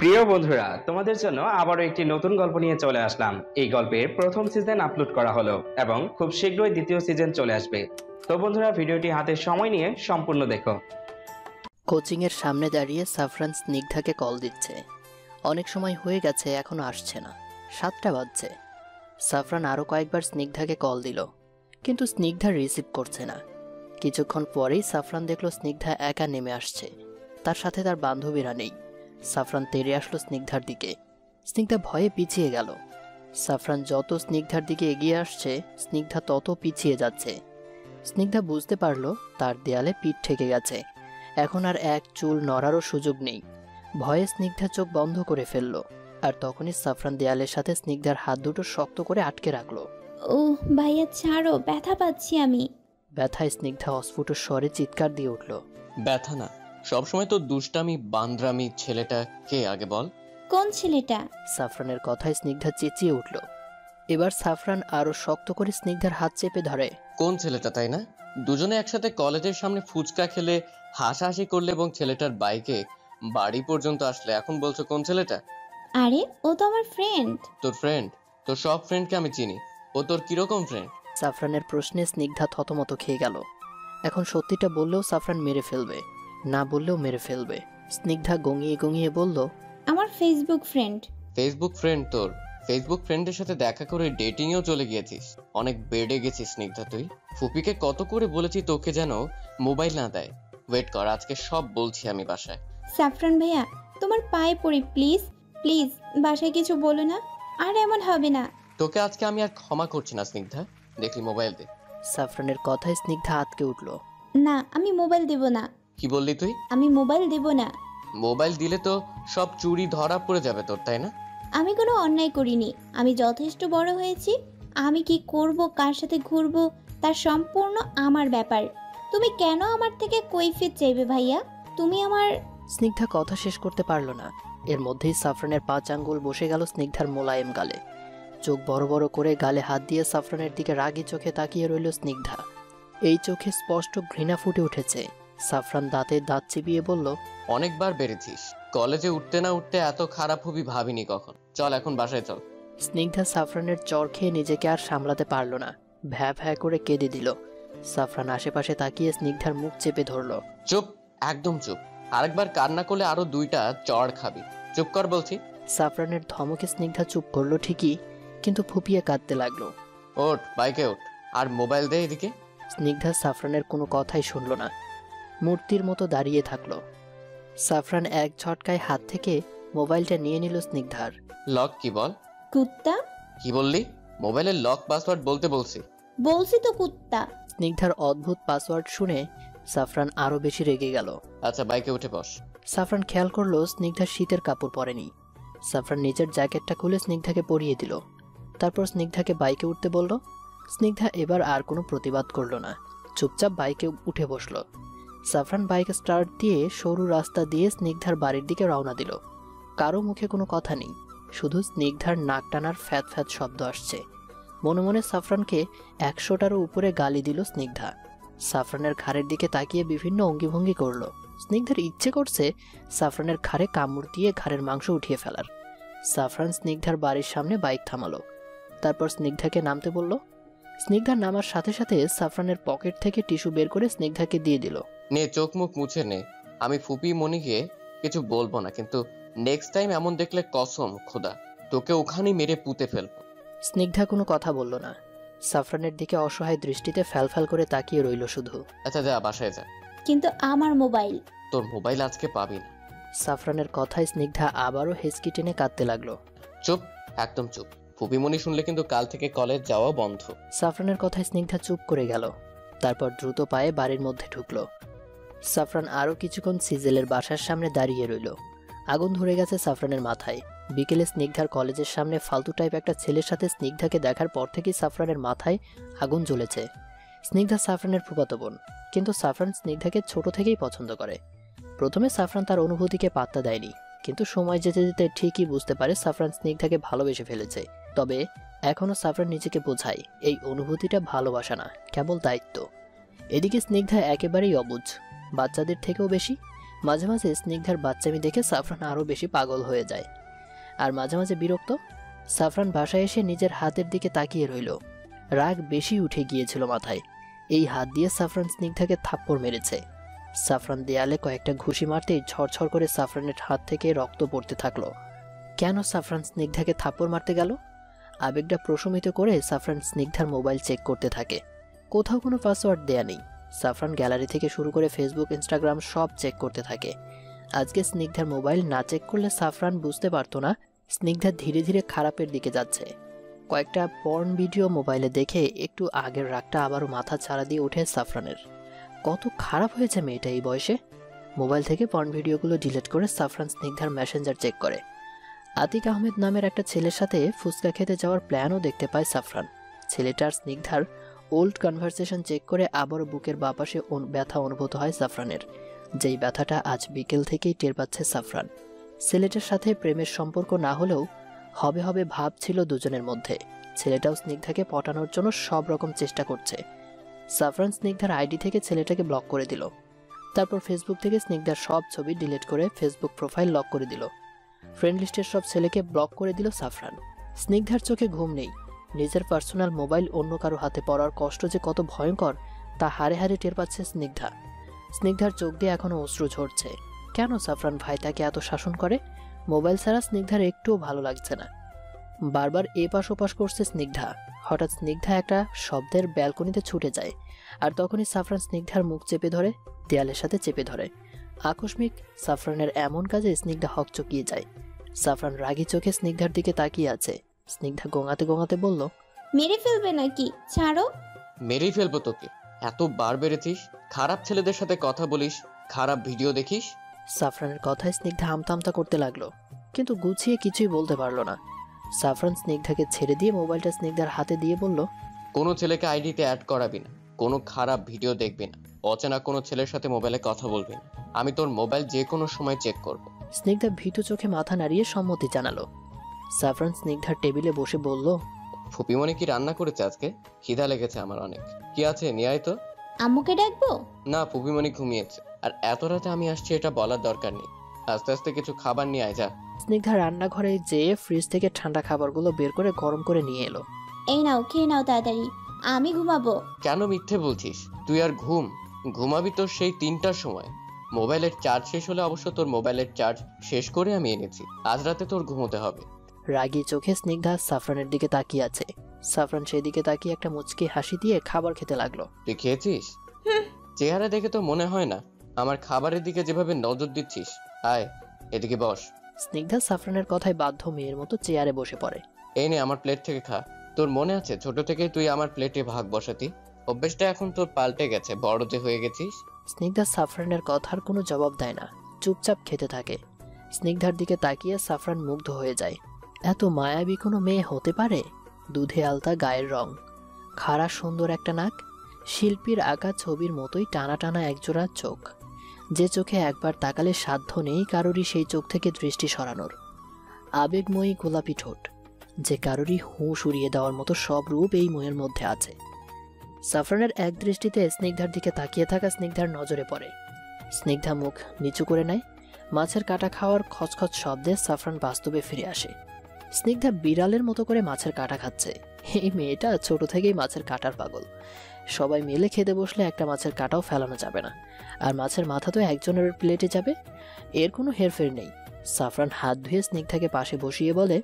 প্রিয় বন্ধুরা, তোমাদের জন্য আবারও একটি নতুন গল্প নিয়ে চলে আসলাম। এই গল্পের প্রথম সিজন আপলোড করা হলো এবং খুব শীঘ্রই দ্বিতীয় সিজন চলে আসবে। তো বন্ধুরা, ভিডিওটি হাতে সময় নিয়ে সম্পূর্ণ দেখো। কোচিং এর সামনে দাঁড়িয়ে সাফরান স্নিগ্ধাকে কল দিচ্ছে। অনেক সময় হয়ে গেছে, এখনো আসছে না। 7টা বাজছে। সাফরান আরো কয়েকবার স্নিগ্ধাকে কল দিল, কিন্তু স্নিগ্ধা রিসিভ করছে না। কিছুক্ষণ পরেই সাফরান দেখলো স্নিগ্ধা একা নেমে আসছে, তার সাথে তার বান্ধবীরা নেই। সাফরান তেড়ে আসলো স্নিগ্ধার দিকে। স্নিগ্ধা ভয়ে পিছিয়ে গেল। সাফরান যত স্নিগ্ধার দিকে এগিয়ে আসছে, স্নিগ্ধা তত পিছিয়ে যাচ্ছে। স্নিগ্ধা বুঝতে পারলো তার দেয়ালে পিঠ ঠেকে গেছে, এখন আর এক চুল নড়ারও সুযোগ নেই। ভয়ে স্নিগ্ধা চোখ বন্ধ করে ফেলল, আর তখনই সাফরান দেয়ালের সাথে স্নিগ্ধার হাত দুটো শক্ত করে আটকে রাখলো। ও ভাইয়া ছাড়ো, ব্যথা পাচ্ছি আমি। ব্যথায় স্নিগ্ধা অস্ফুট স্বরে চিৎকার দিয়ে উঠল। ব্যথা না, সবসময় তো দুষ্টামি বান্দ্রামি। ছেলেটা কে আগে বল? কোন ছেলেটা? সাফরানের কথায় স্নিগ্ধা চেঁচিয়ে উঠল। এবার সাফরান আরো শক্ত করে স্নিগ্ধার হাত চেপে ধরে। কোন ছেলেটা, তাই না? দুজনে একসাথে কলেজের সামনে ফুচকা খেলে হাসাহাসি করলে এবং ছেলেটার বাইকে বাড়ি পর্যন্ত আসলে, এখন বলছো কোন ছেলেটা? আরে ও তো আমার ফ্রেন্ড। তোর ফ্রেন্ড? তোর সব ফ্রেন্ডকে আমি চিনি। ও তোর কিরকম ফ্রেন্ড? সাফরানের প্রশ্নে স্নিগ্ধা থতমত খেয়ে গেল। এখন সত্যিটা বললেও সাফরান মেরে ফেলবে, না বললেও মেরে ফেলবে। স্নিগ্ধা গঙিয়ে গঙিয়ে বলল, আমার ফেসবুক ফ্রেন্ড। ফেসবুক ফ্রেন্ড তোর? ফেসবুক ফ্রেন্ডের সাথে দেখা করে ডেটিংয়েও চলে গিয়েছিস। অনেক বেড়ে গেছিস স্নিগ্ধা তুই। ফুপিকে কত করে বলেছি তোকে যেন মোবাইল না দেয়। ওয়েট কর, আজকে সব বলছি আমি বাসায়। সাফরান ভাইয়া, তোমার পায়ে পড়ি, প্লিজ প্লিজ, বাসায় কিছু বলো না। আর এমন হবে না। তোকে আজকে আমি আর ক্ষমা করছি না স্নিগ্ধা। দেখলি, মোবাইল দে। সাফরানের কথায় স্নিগ্ধা আটকে উঠল। না, আমি মোবাইল দেব না। কি বললি তুই? আমি মোবাইল দেব না। মোবাইল দিলে তো সব চুরি ধরা পড়ে যাবে তোর, তাই না? আমি কোনো অন্যায় করিনি। আমি যথেষ্ট বড় হয়েছি। আমি কি করব, কার সাথে ঘুরবো, তার সম্পূর্ণ আমার ব্যাপার। তুমি কেন আমার থেকে কৈফিয়ত চাইবে ভাইয়া? তুমি আমার... স্নিগ্ধা কথা শেষ করতে পারল না। এর মধ্যেই সাফরানের 5 আঙ্গুল বসে গেল স্নিগ্ধার মোলায়েম গালে। চোখ বড় বড় করে গালে হাত দিয়ে সাফরানের দিকে রাগী চোখে তাকিয়ে রইল স্নিগ্ধা। এই চোখে স্পষ্ট ঘৃণা ফুটে উঠেছে। সাফরান দাঁতে দাঁত চিবিয়ে বলল, অনেকবার বেড়েছিস। কলেজে উঠতে না উঠতে এত খারাপ হবি ভাবিনি কখন। চল এখন বাসায় চল। স্নিগ্ধা সাফরানের চর খেয়ে নিজেকে আর সামলাতে পারল না, ভ্যা ভ্যা করে কেঁদে দিল। সাফরান আশেপাশে তাকিয়ে স্নিগ্ধার মুখ চেপে ধরল। চুপ, একদম চুপ। আরেকবার কান্না করলে আরো 2টা চড় খাবি। চুপ কর বলছি। সাফরানের ধমকে স্নিগ্ধা চুপ করলো ঠিকই, কিন্তু ফুপিয়ে কাঁদতে লাগলো। ওঠ, বাইকে ওঠ, আর মোবাইল দে এদিকে। স্নিগ্ধা সাফরানের কোনো কথাই শুনল না, মূর্তির মতো দাঁড়িয়ে থাকলো। সাফরান এক ঝটকায় হাত থেকে মোবাইলটা নিয়ে নিল স্নিগ্ধার। লক কি বল? কুত্তা। কি বললি? মোবাইলের লক পাসওয়ার্ড বলতে বলছি। বলছি তো কুত্তা। স্নিগ্ধার অদ্ভুত পাসওয়ার্ড শুনে সাফরান আরো বেশি রেগে গেল। আচ্ছা, বাইকে উঠে বস। সাফরান খেয়াল করলো স্নিগ্ধার শীতের কাপড় পরেনি। সাফরান নিজের জ্যাকেটটা খুলে স্নিগ্ধাকে পরিয়ে দিল। তারপর স্নিগ্ধাকে বাইকে উঠতে বলল। স্নিগ্ধা এবার আর কোনো প্রতিবাদ করলো না, চুপচাপ বাইকে উঠে বসলো। সাফরান বাইক স্টার্ট দিয়ে সরু রাস্তা দিয়ে স্নিগ্ধার বাড়ির দিকে রওনা দিল। কারো মুখে কোনো কথা নেই, শুধু স্নিগ্ধার নাক টানার ফ্যাত ফ্যাত শব্দ আসছে। মনে মনে সাফরানকে 100টারও উপরে গালি দিল স্নিগ্ধা। সাফরানের ঘাড়ের দিকে তাকিয়ে বিভিন্ন অঙ্গিভঙ্গি করলো। স্নিগ্ধার ইচ্ছে করছে সাফরানের ঘাড়ে কামড় দিয়ে ঘাড়ের মাংস উঠিয়ে ফেলার। সাফরান স্নিগ্ধার বাড়ির সামনে বাইক থামালো, তারপর স্নিগ্ধাকে নামতে বলল। স্নিগ্ধার নামার সাথে সাথে সাফরানের পকেট থেকে টিস্যু বের করে স্নিগ্ধাকে দিয়ে দিল। নে, চোখ মুখ মুছে নে। আমি ফুপি মনিকে কিছু বলবো না, কিন্তু নেক্সট টাইম এমন দেখলে কসম খোদা তোকে ওখানেই মেরে পুঁতে ফেলবো। স্নিগ্ধা কোনো কথা বলল না, সাফরানের দিকে অসহায় দৃষ্টিতে ফ্যালফ্যাল করে তাকিয়ে রইল শুধু। আচ্ছা যা, বাসায় যা। কিন্তু আমার মোবাইল। তোর মোবাইল আজকে পাবি না। সাফরানের কথায় স্নিগ্ধা আবারও হেঁচকি টেনে কাঁদতে লাগলো। চুপ, একদম চুপ। ফুপিমনি শুনলে কিন্তু কাল থেকে কলেজ যাওয়া বন্ধ। সাফরানের কথায় স্নিগ্ধা চুপ করে গেল, তারপর দ্রুত পায়ে বাড়ির মধ্যে ঢুকলো। সাফরান আরও কিছুক্ষণ সিজেলের বাসার সামনে দাঁড়িয়ে রইল। আগুন ধরে গেছে সাফরানের মাথায়। বিকেলে স্নিগ্ধার কলেজের সামনে ফালতু টাইপ একটা ছেলের সাথে স্নিগ্ধাকে দেখার পর থেকেই সাফরানের মাথায় আগুন জ্বলেছে। স্নিগ্ধা সাফরানের ফুফাতো বোন, কিন্তু সাফরান স্নিগ্ধাকে ছোট থেকেই পছন্দ করে। প্রথমে সাফরান তার অনুভূতিকে পাত্তা দেয়নি, কিন্তু সময় যেতে যেতে ঠিকই বুঝতে পারে সাফরান স্নিগ্ধাকে ভালোবেসে ফেলেছে। তবে এখনও সাফরান নিজেকে বোঝায় এই অনুভূতিটা ভালোবাসা না, কেবল দায়িত্ব। এদিকে স্নিগ্ধা একেবারেই অবুঝ, বাচ্চাদের থেকেও বেশি। মাঝে মাঝে স্নিগ্ধার বাচ্চামি দেখে সাফরান আরও বেশি পাগল হয়ে যায়, আর মাঝে মাঝে বিরক্ত। সাফরান বাসায় এসে নিজের হাতের দিকে তাকিয়ে রইল। রাগ বেশি উঠে গিয়েছিল মাথায়। এই হাত দিয়ে সাফরান স্নিগ্ধাকে থাপ্পড় মেরেছে। সাফরান দেয়ালে কয়েকটা ঘুষি মারতেই ঝরঝর করে সাফরানের হাত থেকে রক্ত পড়তে থাকলো। কেন সাফরান স্নিগ্ধাকে থাপ্পড় মারতে গেল? আবেগটা প্রশমিত করে সাফরান স্নিগ্ধার মোবাইল চেক করতে থাকে। কোথাও কোনো পাসওয়ার্ড দেয়া নেই। সাফরান গ্যালারি থেকে শুরু করে ফেসবুক, ইনস্টাগ্রাম সব চেক করতে থাকে। আজকে স্নিগ্ধার মোবাইল না চেক করলে সাফরান বুঝতে পারতো না স্নিগ্ধা ধীরে ধীরে খারাপের দিকে যাচ্ছে। কয়েকটা পর্ন ভিডিও মোবাইলে দেখে একটু আগের রাগটা আবারও মাথা ছাড়া দিয়ে ওঠে সাফরানের। কত খারাপ হয়েছে মেয়েটা এই বয়সে। মোবাইল থেকে পর্ন ভিডিওগুলো ডিলিট করে সাফরান স্নিগ্ধার মেসেঞ্জার চেক করে। আতিক আহমেদ নামের একটা ছেলের সাথে ফুচকা খেতে যাওয়ার প্ল্যানও দেখতে পায় সাফরান। ছেলেটার স্নিগ্ধার ওল্ড কনভারসেশন চেক করে আবারও বুকের বাপাশে ব্যথা অনুভূত হয় সাফরানের, যেই ব্যথাটা আজ বিকেল থেকেই টের পাচ্ছে সাফরান। ছেলেটার সাথে প্রেমের সম্পর্ক না হলেও হবে হবে ভাব ছিল দুজনের মধ্যে। ছেলেটাও স্নিগ্ধাকে পটানোর জন্য সব রকম চেষ্টা করছে। সাফরান স্নিগ্ধার আইডি থেকে ছেলেটাকে ব্লক করে দিল। তারপর ফেসবুক থেকে স্নিগ্ধার সব ছবি ডিলিট করে ফেসবুক প্রোফাইল লক করে দিল। ফ্রেন্ড লিস্টের সব ছেলেকে ব্লক করে দিল সাফরান। স্নিগ্ধার চোখে ঘুম নেই। নিজের পার্সোনাল মোবাইল অন্য কারো হাতে পড়ার কষ্ট যে কত ভয়ঙ্কর তা হারে হারে টের পাচ্ছে স্নিগ্ধা। স্নিগ্ধার চোখ দিয়ে এখনো অশ্রু ঝরছে। কেন সাফরান ভাই তাকে এত শাসন করে? মোবাইল ছাড়া স্নিগ্ধার একটুও ভালো লাগছে না। বারবার এপাশ ওপাশ করছে স্নিগ্ধা। হঠাৎ স্নিগ্ধা একটা শব্দের ব্যালকনিতে ছুটে যায়, আর তখনই সাফরান স্নিগ্ধার মুখ চেপে ধরে, দেয়ালের সাথে চেপে ধরে। আকস্মিক সাফরানের এমন কাজে স্নিগ্ধা হকচকিয়ে যায়। সাফরান রাগী চোখে স্নিগ্ধার দিকে তাকিয়ে আছে। স্নিগ্ধা গোঙাতে গোঙাতে বলল, মেরে ফেলবে নাকি? ছাড়ো। মেরেই ফেলবো তোকে। এত বার বেড়েছিস, খারাপ ছেলেদের সাথে কথা বলিস, খারাপ ভিডিও দেখিস। সাফরানের কথায় স্নিগ্ধা আমতা আমতা করতে লাগলো, কিন্তু গুছিয়ে কিছুই বলতে পারলো না। সাফরান স্নিগ্ধাকে ছেড়ে দিয়ে মোবাইলটা স্নিগ্ধার হাতে দিয়ে বলল, কোনো ছেলেকে আইডিতে অ্যাড করাবি না, কোনো খারাপ ভিডিও দেখবি না, অচেনা কোনো ছেলের সাথে মোবাইলে কথা বলবি না। আমি তোর মোবাইল যে কোনো সময় চেক করব। স্নিগ্ধা ভীতু চোখে মাথা নাড়িয়ে সম্মতি জানালো। সাফরান স্নিগ্ধার টেবিলে বসে বলল, ফুপিমনি কি রান্না করেছে আজকে? খিদা লেগেছে আমার অনেক। কি আছে নিয়ে আয় তো। আম্মুকে ডাকবো? না, ফুপিমনি ঘুমিয়েছে। আর এত রাতে আমি আসছি এটা বলার দরকার নেই। আস্তে আস্তে কিছু খাবার নিয়ে আয় যা। স্নিগ্ধা রান্নাঘরে যেয়ে ফ্রিজ থেকে ঠান্ডা খাবারগুলো বের করে গরম করে নিয়ে এলো। এই নাও, খেয়ে নাও তাড়াতাড়ি, আমি ঘুমাবো। কেন মিথ্যে বলছিস? তুই আর ঘুমাবি তোর সেই 3টার সময়। মোবাইলের চার্জ শেষ হলে অবশ্য তোর মোবাইলের চার্জ শেষ করে আমি এনেছি। আজ রাতে তোর ঘুমোতে হবে। রাগী চোখে স্নিগ্ধা সাফরানের দিকে তাকিয়ে আছে। সাফরান সেদিকে তাকিয়ে একটা মুচকি হাসি দিয়ে খাবার খেতে লাগলো। তুই খেয়েছিস? চেহারা দেখে তো মনে হয় না। আমার খাবারের দিকে যেভাবে নজর দিচ্ছিস, আয় এদিকে বস। স্নিগ্ধা সাফরানের কথায় বাধ্য মেয়ের মতো চেয়ারে বসে পড়ে। এই নে আমার প্লেট থেকে খা। তোর মনে আছে ছোট থেকেই তুই আমার প্লেটে ভাগ বসাতি? অভ্যেসটা এখন তোর পাল্টে গেছে, বড় যে হয়ে গেছিস। স্নিগ্ধা সাফরানের কথার কোনো জবাব দেয় না, চুপচাপ খেতে থাকে। স্নিগ্ধার দিকে তাকিয়ে সাফরান মুগ্ধ হয়ে যায়। এত মায়াবী কোনো মেয়ে হতে পারে? দুধে আলতা গায়ের রং, খাড়া সুন্দর একটা নাক, শিল্পীর আঁকা ছবির মতোই টানা টানা একজোড়া চোখ, যে চোখে একবার তাকালে সাধ্য নেই কারোরই সেই চোখ থেকে দৃষ্টি সরানোর। আবেগময়ী গোলাপি ঠোঁট, যে কারোরই হুঁশ উড়িয়ে দেওয়ার মতো সব রূপ এই মেয়ের মধ্যে আছে। সাফরানের এক দৃষ্টিতে স্নিগ্ধার দিকে তাকিয়ে থাকা স্নিগ্ধার নজরে পড়ে। স্নিগ্ধা মুখ নিচু করে নেয়। মাছের কাঁটা খাওয়ার খচখচ শব্দে সাফরান বাস্তবে ফিরে আসে। স্নিগ্ধা বিড়ালের মতো করে মাছের কাঁটা খাচ্ছে। এই মেয়েটা ছোট থেকেই মাছের কাঁটার পাগল। সবাই মিলে খেতে বসলে একটা মাছের কাঁটাও ফেলানো যাবে না, আর মাছের মাথা তো একজনের প্লেটে যাবে। এর কোনো হেরফের নেই। সাফরান হাত ধুয়ে স্নিগ্ধাকে পাশে বসিয়ে বলে,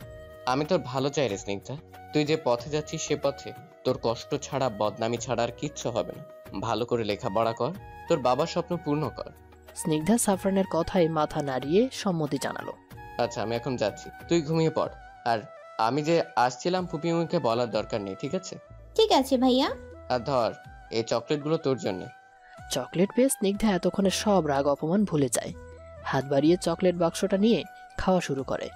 আমি তোর ভালো চাই রে স্নিগ্ধা। তুই যে পথে যাচ্ছিস সে পথে তোর কষ্ট ছাড়া, বদনামি ছাড়া আর কিচ্ছু হবে না। ভালো করে লেখাপড়া কর, তোর বাবার স্বপ্ন পূর্ণ কর। স্নিগ্ধা সাফরানের কথায় মাথা নাড়িয়ে সম্মতি জানালো। আচ্ছা আমি এখন যাচ্ছি, তুই ঘুমিয়ে পড়। আর আমি যে আসছিলাম ফুপিমুখে বলার দরকার নেই, ঠিক আছে? ঠিক আছে ভাইয়া। আর ধর এই চকলেটগুলো তোর জন্য। চকলেট পেয়ে স্নিগ্ধা এতক্ষণে সব রাগ অপমান ভুলে যায়। হাত বাড়িয়ে চকলেট বাক্সটা নিয়ে খাওয়া শুরু করে।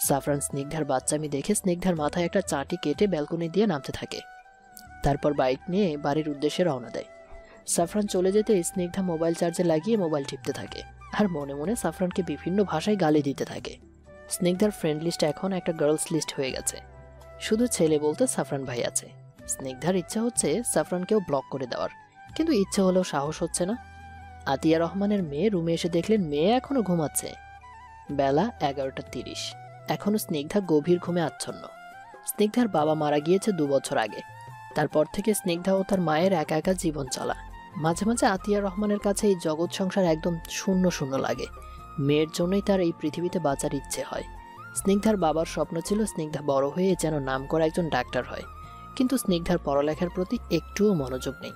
সাফরান স্নিগ্ধার বাচ্চামি দেখে স্নিগ্ধার মাথায় একটা চাটি কেটে ব্যালকনি দিয়ে নামতে থাকে। তারপর বাইক নিয়ে বাড়ির উদ্দেশ্যে রওনা দেয়। সাফরান চলে যেতে স্নিগ্ধা মোবাইল চার্জে লাগিয়ে মোবাইল টিপতে থাকে, আর মনে মনে সাফরানকে বিভিন্ন ভাষায় গালি দিতে থাকে। স্নিগ্ধার ফ্রেন্ড লিস্ট এখন একটা গার্লস লিস্ট হয়ে গেছে। শুধু ছেলে বলতে সাফরান ভাই আছে। স্নিগ্ধার ইচ্ছা হচ্ছে সাফরানকেও ব্লক করে দেওয়ার, কিন্তু ইচ্ছে হলেও সাহস হচ্ছে না। আতিয়া রহমানের মেয়ে রুমে এসে দেখলেন মেয়ে এখনো ঘুমাচ্ছে। বেলা 11:30। এখনো স্নিগ্ধা গভীর ঘুমে আচ্ছন্ন। স্নিগ্ধার বাবা মারা গিয়েছে 2 বছর আগে। তারপর থেকে স্নিগ্ধা ও তার মায়ের একা একা জীবন চলা। মাঝে মাঝে আতিয়া রহমানের কাছে এই জগৎ সংসার একদম শূন্য শূন্য লাগে। মেয়ের জন্যই তার এই পৃথিবীতে বাঁচার ইচ্ছে হয়। স্নিগ্ধার বাবার স্বপ্ন ছিল স্নিগ্ধা বড় হয়ে যেন নামকরা একজন ডাক্তার হয়, কিন্তু স্নিগ্ধার পড়ালেখার প্রতি একটুও মনোযোগ নেই।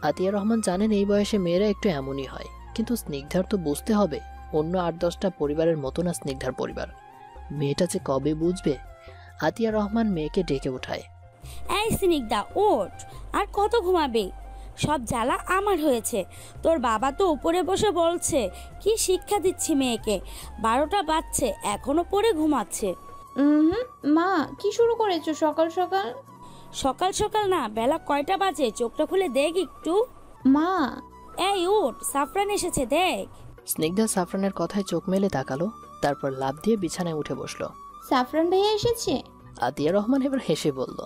আতিয়া রহমান জানেন এই বয়সে মেয়েরা একটু এমনই হয়, কিন্তু স্নিগ্ধার তো বুঝতে হবে অন্য 8-10টা পরিবারের মতো না স্নিগ্ধার পরিবার। মেয়েটা যে কবে বুঝবে। আতিয়া রহমান মেয়েকে ডেকে ওঠায়। এই স্নিগ্ধা, ওঠ, আর কত ঘুমাবে? সব জ্বালা আমার হয়েছে। তোর বাবা তো উপরে বসে বলছে কি শিক্ষা দিচ্ছি মেয়েকে, 12টা বাজছে এখনো পড়ে ঘুমাচ্ছে। মা, কি শুরু করেছো সকাল সকাল? সকাল সকাল না, বেলা কয়টা বাজে চোখটা খুলে দেখ একটু। মা, এই উঠ, সাফরান এসেছে দেখ। স্নিগ্ধা সাফরানের কথায় চোখ মেলে তাকালো, তারপর লাফ দিয়ে বিছানায় উঠে বসলো। সাফরান ভাইয়া এসেছে? আতিয়া রহমান এবার হেসে বলল,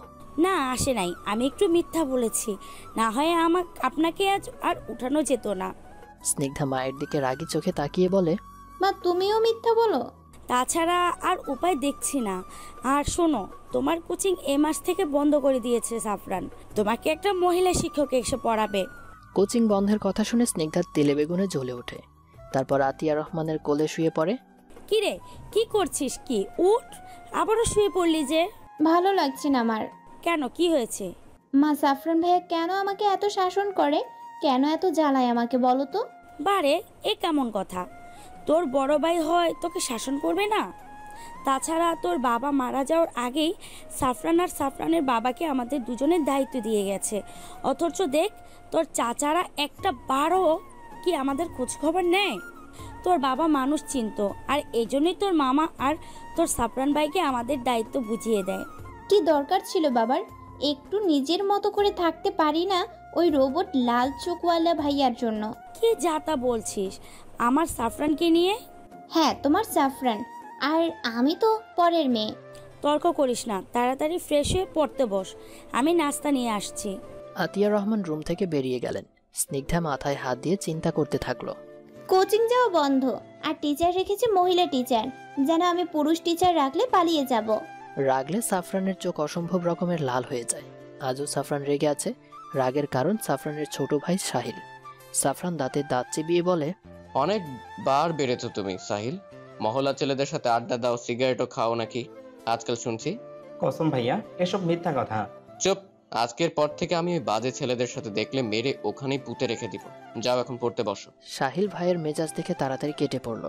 না, আসে নাই, আমি একটু মিথ্যা বলেছি, না হয় আপনাকে আজ আর উঠানো যেত না। স্নিগ্ধা মায়ের দিকে রাগী চোখে তাকিয়ে বলে, মা, তুমিও মিথ্যা বলো? তাছাড়া আর উপায় দেখছি না। আর শোনো, তোমার কোচিং এ মাস থেকে বন্ধ করে দিয়েছে সাফরান। তোমাকে একটা মহিলা শিক্ষক এসে পড়াবে। কোচিং বন্ধের কথা শুনে স্নিগ্ধার তেলে বেগুনে জ্বলে ওঠে। তারপর আতিয়া রহমানের কোলে শুয়ে পড়ে। কিরে, কি করছিস? কি উঠ, আবারও শুয়ে পড়লি যে? ভালো লাগছে না আমার। কেন, কি হয়েছে? মা, সাফরান ভাইয়া কেন আমাকে এত শাসন করে? কেন এত জ্বালায় আমাকে বলো তো? বারে, এ কেমন কথা? তোর বড় ভাই হয় তোকে শাসন করবে না? তাছাড়া তোর বাবা মারা যাওয়ার আগেই সাফরান আর সাফরানের বাবাকে আমাদের দুজনের দায়িত্ব দিয়ে গেছে। অথচ দেখ, তোর চাচারা একটা বারও কি আমাদের খোঁজ খবর নেয়? তোর বাবা মানুষ চিনত, আর এই জন্যই তোর মামা আর তোর সাফরান ভাইকে আমাদের দায়িত্ব বুঝিয়ে দেয়। কি দরকার ছিল বাবার? একটু নিজের মতো করে থাকতে পারি না ওই রোবট লাল চোখওয়ালা ভাইয়ার জন্য? কি যাতা বলছিস আমার সাফরানকে নিয়ে? হ্যাঁ, তোমার সাফরান, আর আমি তো পরের মেয়ে। তর্ক করিস না, তাড়াতাড়ি ফ্রেশ হয়ে পড়তে বস, আমি নাস্তা নিয়ে আসছি। আতিয়া রহমান রুম থেকে বেরিয়ে গেলেন। স্নিগ্ধা মাথায় হাত দিয়ে চিন্তা করতে থাকলো। কোচিং যাওয়া বন্ধ, আর টিচার রেখেছে মহিলা টিচার, যেন আমি পুরুষ টিচার রাখলে পালিয়ে যাব। রাগলে সাফরানের চোখ অসম্ভব রকমের লাল হয়ে যায়। আজও সাফরান রেগে আছে। রাগের কারণ সাফরানের ছোট ভাই সাহিল। সাফরান দাঁতে দাঁত চিবিয়ে বলে, অনেক বার বেড়েছো তুমি সাহিল। মহল্লা ছেলেদের সাথে আড্ডা দাও, সিগারেটও খাও নাকি আজকাল শুনছি? কসম ভাইয়া, এসব মিথ্যা কথা। চুপ, আজকের পর থেকে আমি ওই বাজে ছেলেদের সাথে দেখলে মেরে ওখানেই পুঁতে রেখে দিব। যাও এখন পড়তে বসো। সাহিল ভাইয়ের মেজাজ দেখে তাড়াতাড়ি কেটে পড়ল।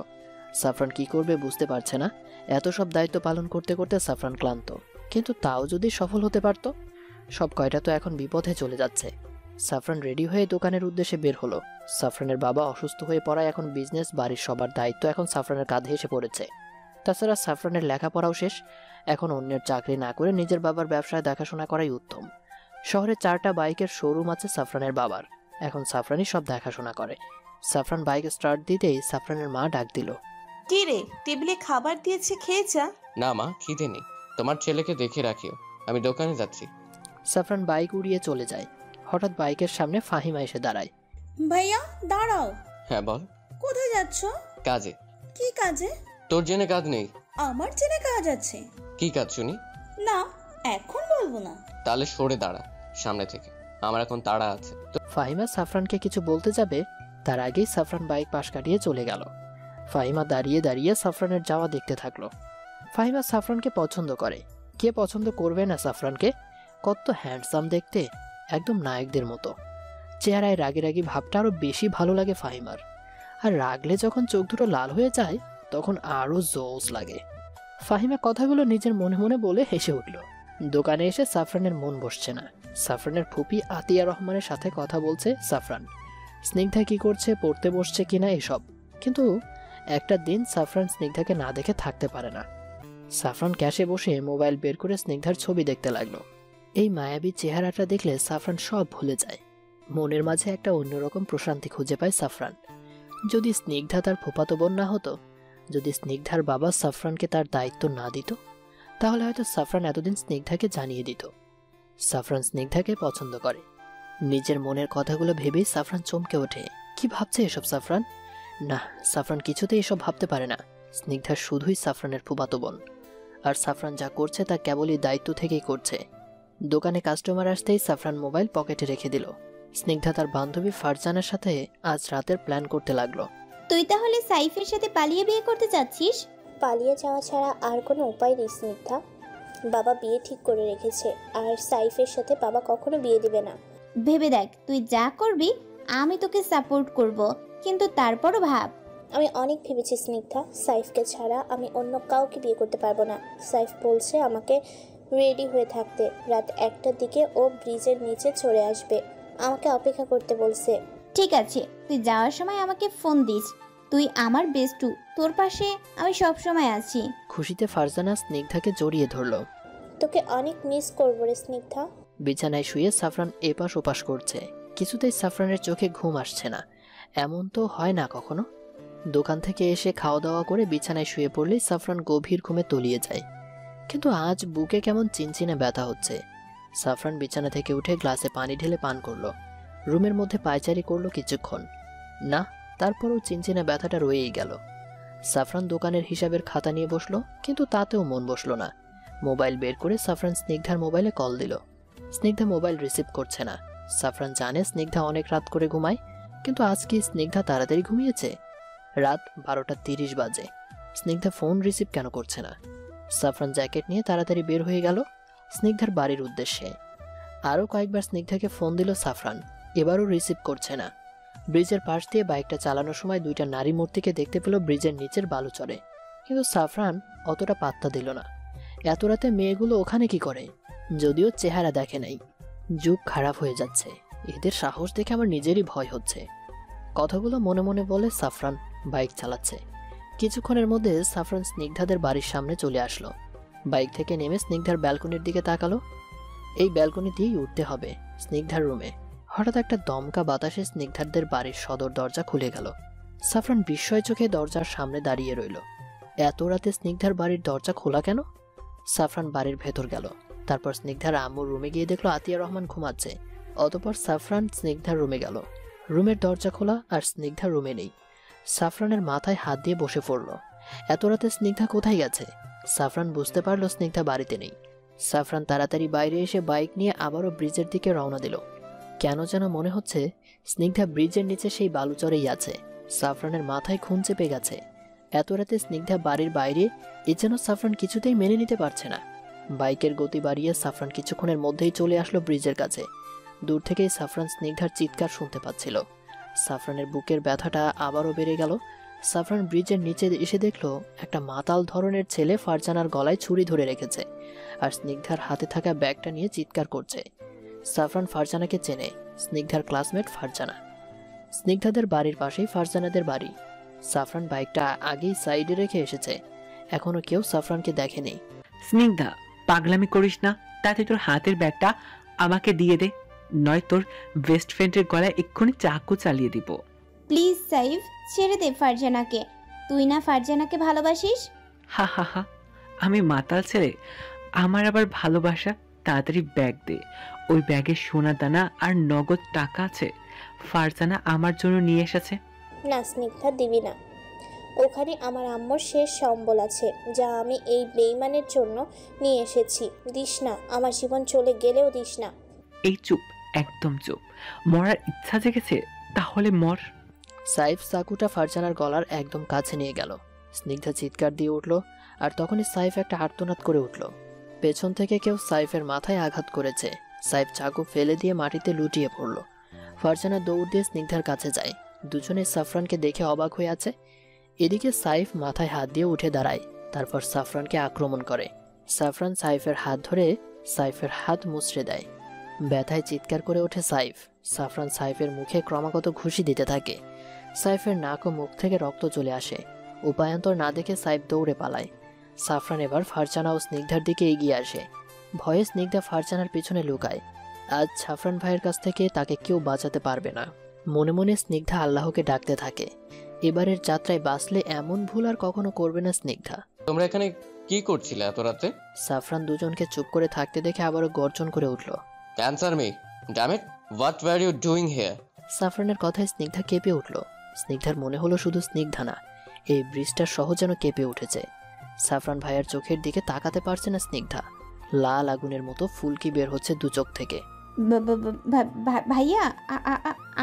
সাফরান কি করবে বুঝতে পারছে না। এত সব দায়িত্ব পালন করতে করতে সাফরান ক্লান্ত, কিন্তু তাও যদি সফল হতে পারত। সব কয়টা তো এখন বিপথে চলে যাচ্ছে। সাফরান রেডি হয়ে দোকানের উদ্দেশ্যে বের হলো। সাফরানের বাবা অসুস্থ হয়ে পড়ায় এখন বিজনেস, বাড়ির সবার দায়িত্ব এখন সাফরানের কাঁধে এসে পড়েছে। তাছাড়া সাফরানের লেখাপড়াও শেষ। এখন অন্যের চাকরি না করে নিজের বাবার ব্যবসায় দেখাশোনা করাই উত্তম। শহরে 4টা বাইকের শোরুম আছে সাফরানের বাবার। এখন সাফরানই সব দেখাশোনা করে। সাফরান বাইক স্টার্ট দিতেই সাফরানের মা ডাক দিল, কি রে, টেবিলে খাবার দিয়েছে, খেয়ে যা। না মা, খিদে নেই, তোমার ছেলেকে দেখে রাখিও, আমি দোকানে যাচ্ছি। সাফরান বাইক উড়িয়ে চলে যায়। হঠাৎ বাইকের সামনে ফাহিমা এসে দাঁড়ায়। ভাইয়া দাঁড়াও। হ্যাঁ বল। কোথায় যাচ্ছ? কাজে। কি কাজে? তোর জেনে কাজ নেই? আমার জেনে কাজ আছে। কি কাজ শুনি? না, এখন বলবো না। তাহলে সরে দাঁড়া সামনে থেকে, আমার এখন তাড়া আছে। ফাহিমা সাফরানকে কিছু বলতে যাবে, তার আগেই সাফরান বাইক পাশ কাটিয়ে চলে গেল। ফাহিমা দাঁড়িয়ে দাঁড়িয়ে সাফরানের যাওয়া দেখতে থাকলো। ফাহিমা সাফরানকে পছন্দ করে। কে পছন্দ করবে না সাফরানকে? কত হ্যান্ডসাম দেখতে, একদম নায়কদের মতো। চেহারায় রাগি রাগি ভাবটা আরো বেশি ভালো লাগে ফাহিমার। আর রাগলে যখন চোখ দুটো লাল হয়ে যায় তখন আরো জোস লাগে। ফাহিমা কথাগুলো নিজের মনে মনে বলে হেসে উঠল। দোকানে এসে সাফরানের মন বসছে না। সাফরানের ফুপি আতিয়া রহমানের সাথে কথা বলছে সাফরান। স্নিগ্ধা কি করছে, পড়তে বসছে কিনা এসব। কিন্তু একটা দিন সাফরান স্নিগ্ধাকে না দেখে থাকতে পারে না। সাফরান ক্যাশে বসে মোবাইল বের করে স্নিগ্ধার ছবি দেখতে লাগলো। এই মায়াবী চেহারাটা দেখলে সাফরান সব ভুলে যায়। মনের মাঝে একটা অন্যরকম প্রশান্তি খুঁজে পায় সাফরান। যদি স্নিগ্ধা তার ফুফাতো বোন না হতো, যদি স্নিগ্ধার বাবা সাফরানকে তার দায়িত্ব না দিত, তাহলে হয়তো সাফরান এতদিন স্নিগ্ধাকে জানিয়ে দিত। সাফরান স্নিগ্ধাকে পছন্দ করে। নিজের মনের কথাগুলো ভেবেই সাফরান চমকে ওঠে। কি ভাবছে এসব সাফরান? না, সাফরান কিছুতেই এসব ভাবতে পারে না। স্নিগ্ধা শুধুই সাফরানের ফুফাতো বোন, আর সাফরান যা করছে তা কেবলই দায়িত্ব থেকেই করছে। দোকানে কাস্টমার আসতেই সাফরান মোবাইল পকেটে রেখে দিল। স্নিগ্ধা তার বান্ধবী ফারজানার সাথে আজ রাতের প্ল্যান করতে লাগলো। তুই তাহলে সাইফের সাথে পালিয়ে বিয়ে করতে চাচ্ছিস? পালিয়ে যাওয়া ছাড়া আর কোনো উপায় নেই স্নিগ্ধা। বাবা বিয়ে ঠিক করে রেখেছে, আর সাইফের সাথে বাবা কখনো বিয়ে দিবে না। ভেবে দেখ, তুই যা করবি আমি তোকে সাপোর্ট করব, কিন্তু তারপরও ভাব। আমি অনেক ভেবেছি স্নিগ্ধা, সাইফকে ছাড়া আমি অন্য কাউকে বিয়ে করতে পারবো না। সাইফ বলছে আমাকে রেডি হয়ে থাকতে, রাত 1টার দিকে ও ব্রিজের নিচে চলে আসবে, আমাকে অপেক্ষা করতে বলছে। ঠিক আছে, তুই যাওয়ার সময় আমাকে ফোন দিস। তুই আমার বেস্টু, তোর পাশে আমি সব সময় আছি। খুশিতে ফারজানা স্নিগ্ধাকে জড়িয়ে ধরল। তোকে অনেক মিস করবো রে স্নিগ্ধা। বিছানায় শুয়ে সাফরান এপাশ ওপাশ করছে। কিছুতেই সাফরানের চোখে ঘুম আসছে না। এমন তো হয় না কখনো। দোকান থেকে এসে খাওয়া দাওয়া করে বিছানায় শুয়ে পড়লেই সাফরান গভীর ঘুমে তলিয়ে যায়। কিন্তু আজ বুকে কেমন চিনচিনে ব্যথা হচ্ছে। সাফরান বিছানা থেকে উঠে গ্লাসে পানি ঢেলে পান করলো। রুমের মধ্যে পায়চারি করলো কিছুক্ষণ। না, তারপরও চিনচিনে ব্যথাটা রয়েই গেল। সাফরান দোকানের হিসাবের খাতা নিয়ে বসলো, কিন্তু তাতেও মন বসলো না। মোবাইল বের করে সাফরান স্নিগ্ধার মোবাইলে কল দিল। স্নিগ্ধা মোবাইল রিসিভ করছে না। সাফরান জানে স্নিগ্ধা অনেক রাত করে ঘুমায়, কিন্তু আজ কি স্নিগ্ধা তাড়াতাড়ি ঘুমিয়েছে? রাত 12:30 বাজে। স্নিগ্ধা ফোন রিসিভ কেন করছে না? সাফরান জ্যাকেট নিয়ে তাড়াতাড়ি বের হয়ে গেল স্নিগ্ধার বাড়ির উদ্দেশ্যে। আরও কয়েকবার স্নিগ্ধাকে ফোন দিল সাফরান, এবারও রিসিভ করছে না। ব্রিজের পাশ দিয়ে বাইকটা চালানোর সময় দুইটা নারী মূর্তিকে দেখতে পেল ব্রিজের নিচের বালুচরে, কিন্তু সাফরান অতটা পাত্তা দিল না। এত রাতে মেয়েগুলো ওখানে কি করে? যদিও চেহারা দেখে নাই। যুগ খারাপ হয়ে যাচ্ছে, এদের সাহস দেখে আমার নিজেরই ভয় হচ্ছে। কথাগুলো মনে মনে বলে সাফরান বাইক চালাচ্ছে। কিছুক্ষণের মধ্যে সাফরান স্নিগ্ধাদের বাড়ির সামনে চলে আসলো। বাইক থেকে নেমে স্নিগ্ধার ব্যালকনির দিকে তাকালো। এই ব্যালকনি দিয়েই উঠতে হবে স্নিগ্ধার রুমে। হঠাৎ একটা দমকা বাতাসে স্নিগ্ধারদের বাড়ির সদর দরজা খুলে গেল। সাফরান বিস্ময় চোখে দরজার সামনে দাঁড়িয়ে রইল। এত রাতে স্নিগ্ধার বাড়ির দরজা খোলা কেন? সাফরান বাড়ির ভেতর গেল। তারপর স্নিগ্ধার আম্মুর রুমে গিয়ে দেখলো আতিয়া রহমান ঘুমাচ্ছে। অতঃপর সাফরান স্নিগ্ধার রুমে গেল। রুমের দরজা খোলা, আর স্নিগ্ধা রুমে নেই। সাফরানের মাথায় হাত দিয়ে বসে পড়ল। এত রাতে স্নিগ্ধা কোথায় গেছে? সাফরান বুঝতে পারলো স্নিগ্ধা বাড়িতে নেই। সাফরান তাড়াতাড়ি বাইরে এসে বাইক নিয়ে আবারও ব্রিজের দিকে রওনা দিল। কেন যেন মনে হচ্ছে স্নিগ্ধা ব্রিজের নিচে সেই বালুচরেই আছে। সাফরানের মাথায় খুন চেপে গেছে। এত রাতে স্নিগ্ধা বাড়ির বাইরে, এ যেন সাফরান কিছুতেই মেনে নিতে পারছে না। বাইকের গতি বাড়িয়ে সাফরান কিছুক্ষণের মধ্যেই চলে আসলো ব্রিজের কাছে। দূর থেকেই সাফরান স্নিগ্ধার চিৎকার শুনতে পাচ্ছিল। সাফরানের বুকের ব্যথাটা আবারও বেড়ে গেল। সাফরান ব্রিজের নিচে এসে দেখলো একটা মাতাল ধরনের ছেলে ফারজানার গলায় ছুরি ধরে রেখেছে, আর স্নিগ্ধার হাতে থাকা ব্যাগটা নিয়ে চিৎকার করছে। সাফরান ফারজানাকে চেনে, স্নিগ্ধার ক্লাসমেট ফারজানা। স্নিগ্ধাদের বাড়ির পাশেই ফারজানাদের বাড়ি। সাফরান বাইকটা আগেই সাইডে রেখে এসেছে। এখনো কেউ সাফরানকে দেখেনি। স্নিগ্ধা, পাগলামি করিস না, তাতে তোর হাতের ব্যাগটা আমাকে দিয়ে দে, নয় তোর বেস্ট ফ্রেন্ডের গলায় এক্ষুনি চাকু চালিয়ে দিব। প্লিজ সাইফ, ছেড়ে দে ফারজানাকে। তুই না ফারজানাকে ভালোবাসিস? হা হা হা, আমি মাতাল ছেলে, আমার আবার ভালোবাসা? তাড়াতাড়ি ব্যাগ দে। ওই ব্যাগে সোনা দানা আর নগদ টাকা আছে, ফারজানা আমার জন্য নিয়ে এসেছে। না স্নিগ্ধা, দিবি না। ওখানে আমার আম্মুর শেষ সম্বল আছে, যা আমি এই বেইমানের জন্য নিয়ে এসেছি। দিস না, আমার জীবন চলে গেলেও দিস না। এই চুপ, একদম চুপ। মরার ইচ্ছা জেগেছে, তাহলে মর। সাইফ চাকুটা ফারজানার গলার একদম কাছে নিয়ে গেল। স্নিগ্ধা চিৎকার দিয়ে উঠল, আর তখনই সাইফ একটা আর্তনাদ করে উঠল। পেছন থেকে কেউ সাইফের মাথায় আঘাত করেছে। সাইফ চাকু ফেলে দিয়ে মাটিতে লুটিয়ে পড়ল। ফারজানা দৌড় দিয়ে স্নিগ্ধার কাছে যায়। দুজনে সাফরানকে দেখে অবাক হয়ে আছে। এদিকে সাইফ মাথায় হাত দিয়ে উঠে দাঁড়ায়, তারপর সাফরানকে আক্রমণ করে। সাফরান সাইফের হাত ধরে সাইফের হাত মুচড়ে দেয়। ব্যথায় চিৎকার করে ওঠে সাইফ। সাফরান সাইফের মুখে ক্রমাগত ঘুষি দিতে থাকে। সাইফের নাক ও মুখ থেকে রক্ত চলে আসে। উপায়ান্তর না দেখে সাইফ দৌড়ে পালায়। সাফরান এবার ফারজানা ও স্নিগ্ধার দিকে এগিয়ে আসে। ভয়ে স্নিগ্ধা ফারজানার পিছনে লুকায়। আজ সাফরান ভাইয়ের কাছ থেকে তাকে কেউ বাঁচাতে পারবে না। মনে মনে স্নিগ্ধা আল্লাহকে ডাকতে থাকে, এবারের যাত্রায় বাঁচলে এমন ভুল আর কখনো করবে না স্নিগ্ধা। তোমরা এখানে কি করছিলে এত রাতে? সাফরান দুজনকে চুপ করে থাকতে দেখে আবারও গর্জন করে উঠল। Answer me, damn it, what were you doing here? সাফরানের কথায় স্নিগ্ধা কেঁপে উঠল। স্নিগ্ধার মনে হলো শুধু স্নিগ্ধা না, এই ব্রিজটার সহ যেন কেঁপে উঠেছে। সাফরান ভাইয়ার চোখের দিকে তাকাতে পারছে না স্নিগ্ধা। লাল আগুনের মতো ফুলকি বের হচ্ছে দু চোখ থেকে। ভাইয়া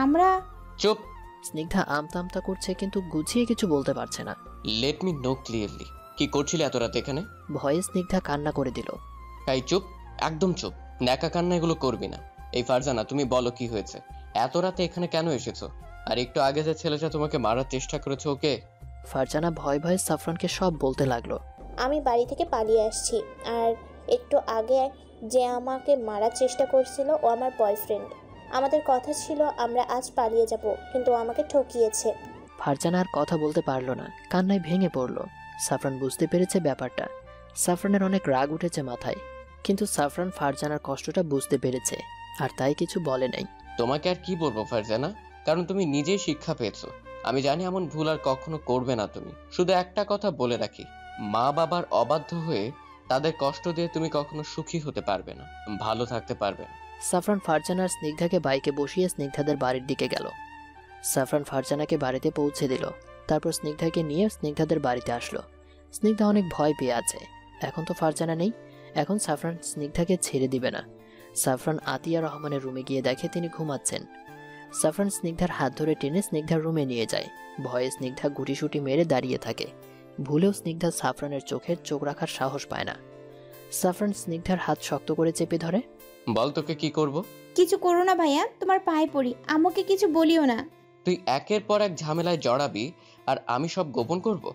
আমরা। চুপ। স্নিগ্ধা আমতা আমতা করছে, কিন্তু গুছিয়ে কিছু বলতে পারছে না। লেট মি নো ক্লিয়ারলি, কি করছিলে এত রাত এখানে? ভয়ে স্নিগ্ধা কান্না করে দিল। এই চুপ, একদম চুপ, ন্যাকা কান্না এগুলো করবি না। এই ফারজানা, তুমি বলো কি হয়েছে? এত রাতে এখানে কেন এসেছো? আর একটু আগে যে ছেলেটা তোমাকে মারার চেষ্টা করেছে ওকে? ফারজানা ভয়ে ভয়ে সাফরানকে সব বলতে লাগলো। আমি বাড়ি থেকে পালিয়ে আসছি, আর একটু আগে যে আমাকে মারার চেষ্টা করছিল ও আমার বয়ফ্রেন্ড। আমাদের কথা ছিল আমরা আজ পালিয়ে যাব, কিন্তু ও আমাকে ঠকিয়েছে। ফারজানা আর কথা বলতে পারলো না, কান্নায় ভেঙে পড়লো। সাফরান বুঝতে পেরেছে ব্যাপারটা। সাফরানের অনেক রাগ উঠেছে মাথায়, কিন্তু সাফরান ফারজানার কষ্টটা বুঝতে পেরেছে, আর তাই কিছু বলে নাই। তোমাকে আর কি বলবো ফারজানা, কারণ তুমি নিজেই শিক্ষা পেয়েছো। আমি জানি এমন ভুল আর কখনো করবে না তুমি। শুধু একটা কথা বলে রাখি, মা বাবার অবাধ্য হয়ে তাদের কষ্ট দিয়ে তুমি কখনো সুখী হতে পারবে না, ভালো থাকতে পারবে না। সাফরান ফারজানা আর স্নিগ্ধাকে বাইকে বসিয়ে স্নিগ্ধাদের বাড়ির দিকে গেল। সাফরান ফারজানাকে বাড়িতে পৌঁছে দিল, তারপর স্নিগ্ধাকে নিয়ে স্নিগ্ধাদের বাড়িতে আসলো। স্নিগ্ধা অনেক ভয় পেয়ে আছে। এখন তো ফারজানা নেই, এখন সাফরান স্নিগ্ধাকে ছেড়ে দিবে না। সাফরান আতিয়া রহমানের রুমে গিয়ে দেখে তিনি ঘুমাচ্ছেন। সাফরান স্নিগ্ধার হাত ধরে টেনে স্নিগ্ধার রুমে নিয়ে যায়। ভয়ে স্নিগ্ধা গুটিসুটি মেরে দাঁড়িয়ে থাকে। ভুলেও স্নিগ্ধা সাফরানের চোখের চোখ রাখার সাহস পায় না। সাফরান স্নিগ্ধার হাত শক্ত করে চেপে ধরে। বল তোকে কি করব? কিছু করো না ভাইয়া, তোমার পায়ে পড়ি, আমাকে কিছু বলিও না। তুই একের পর এক ঝামেলায় জড়াবি আর আমি সব গোপন করব?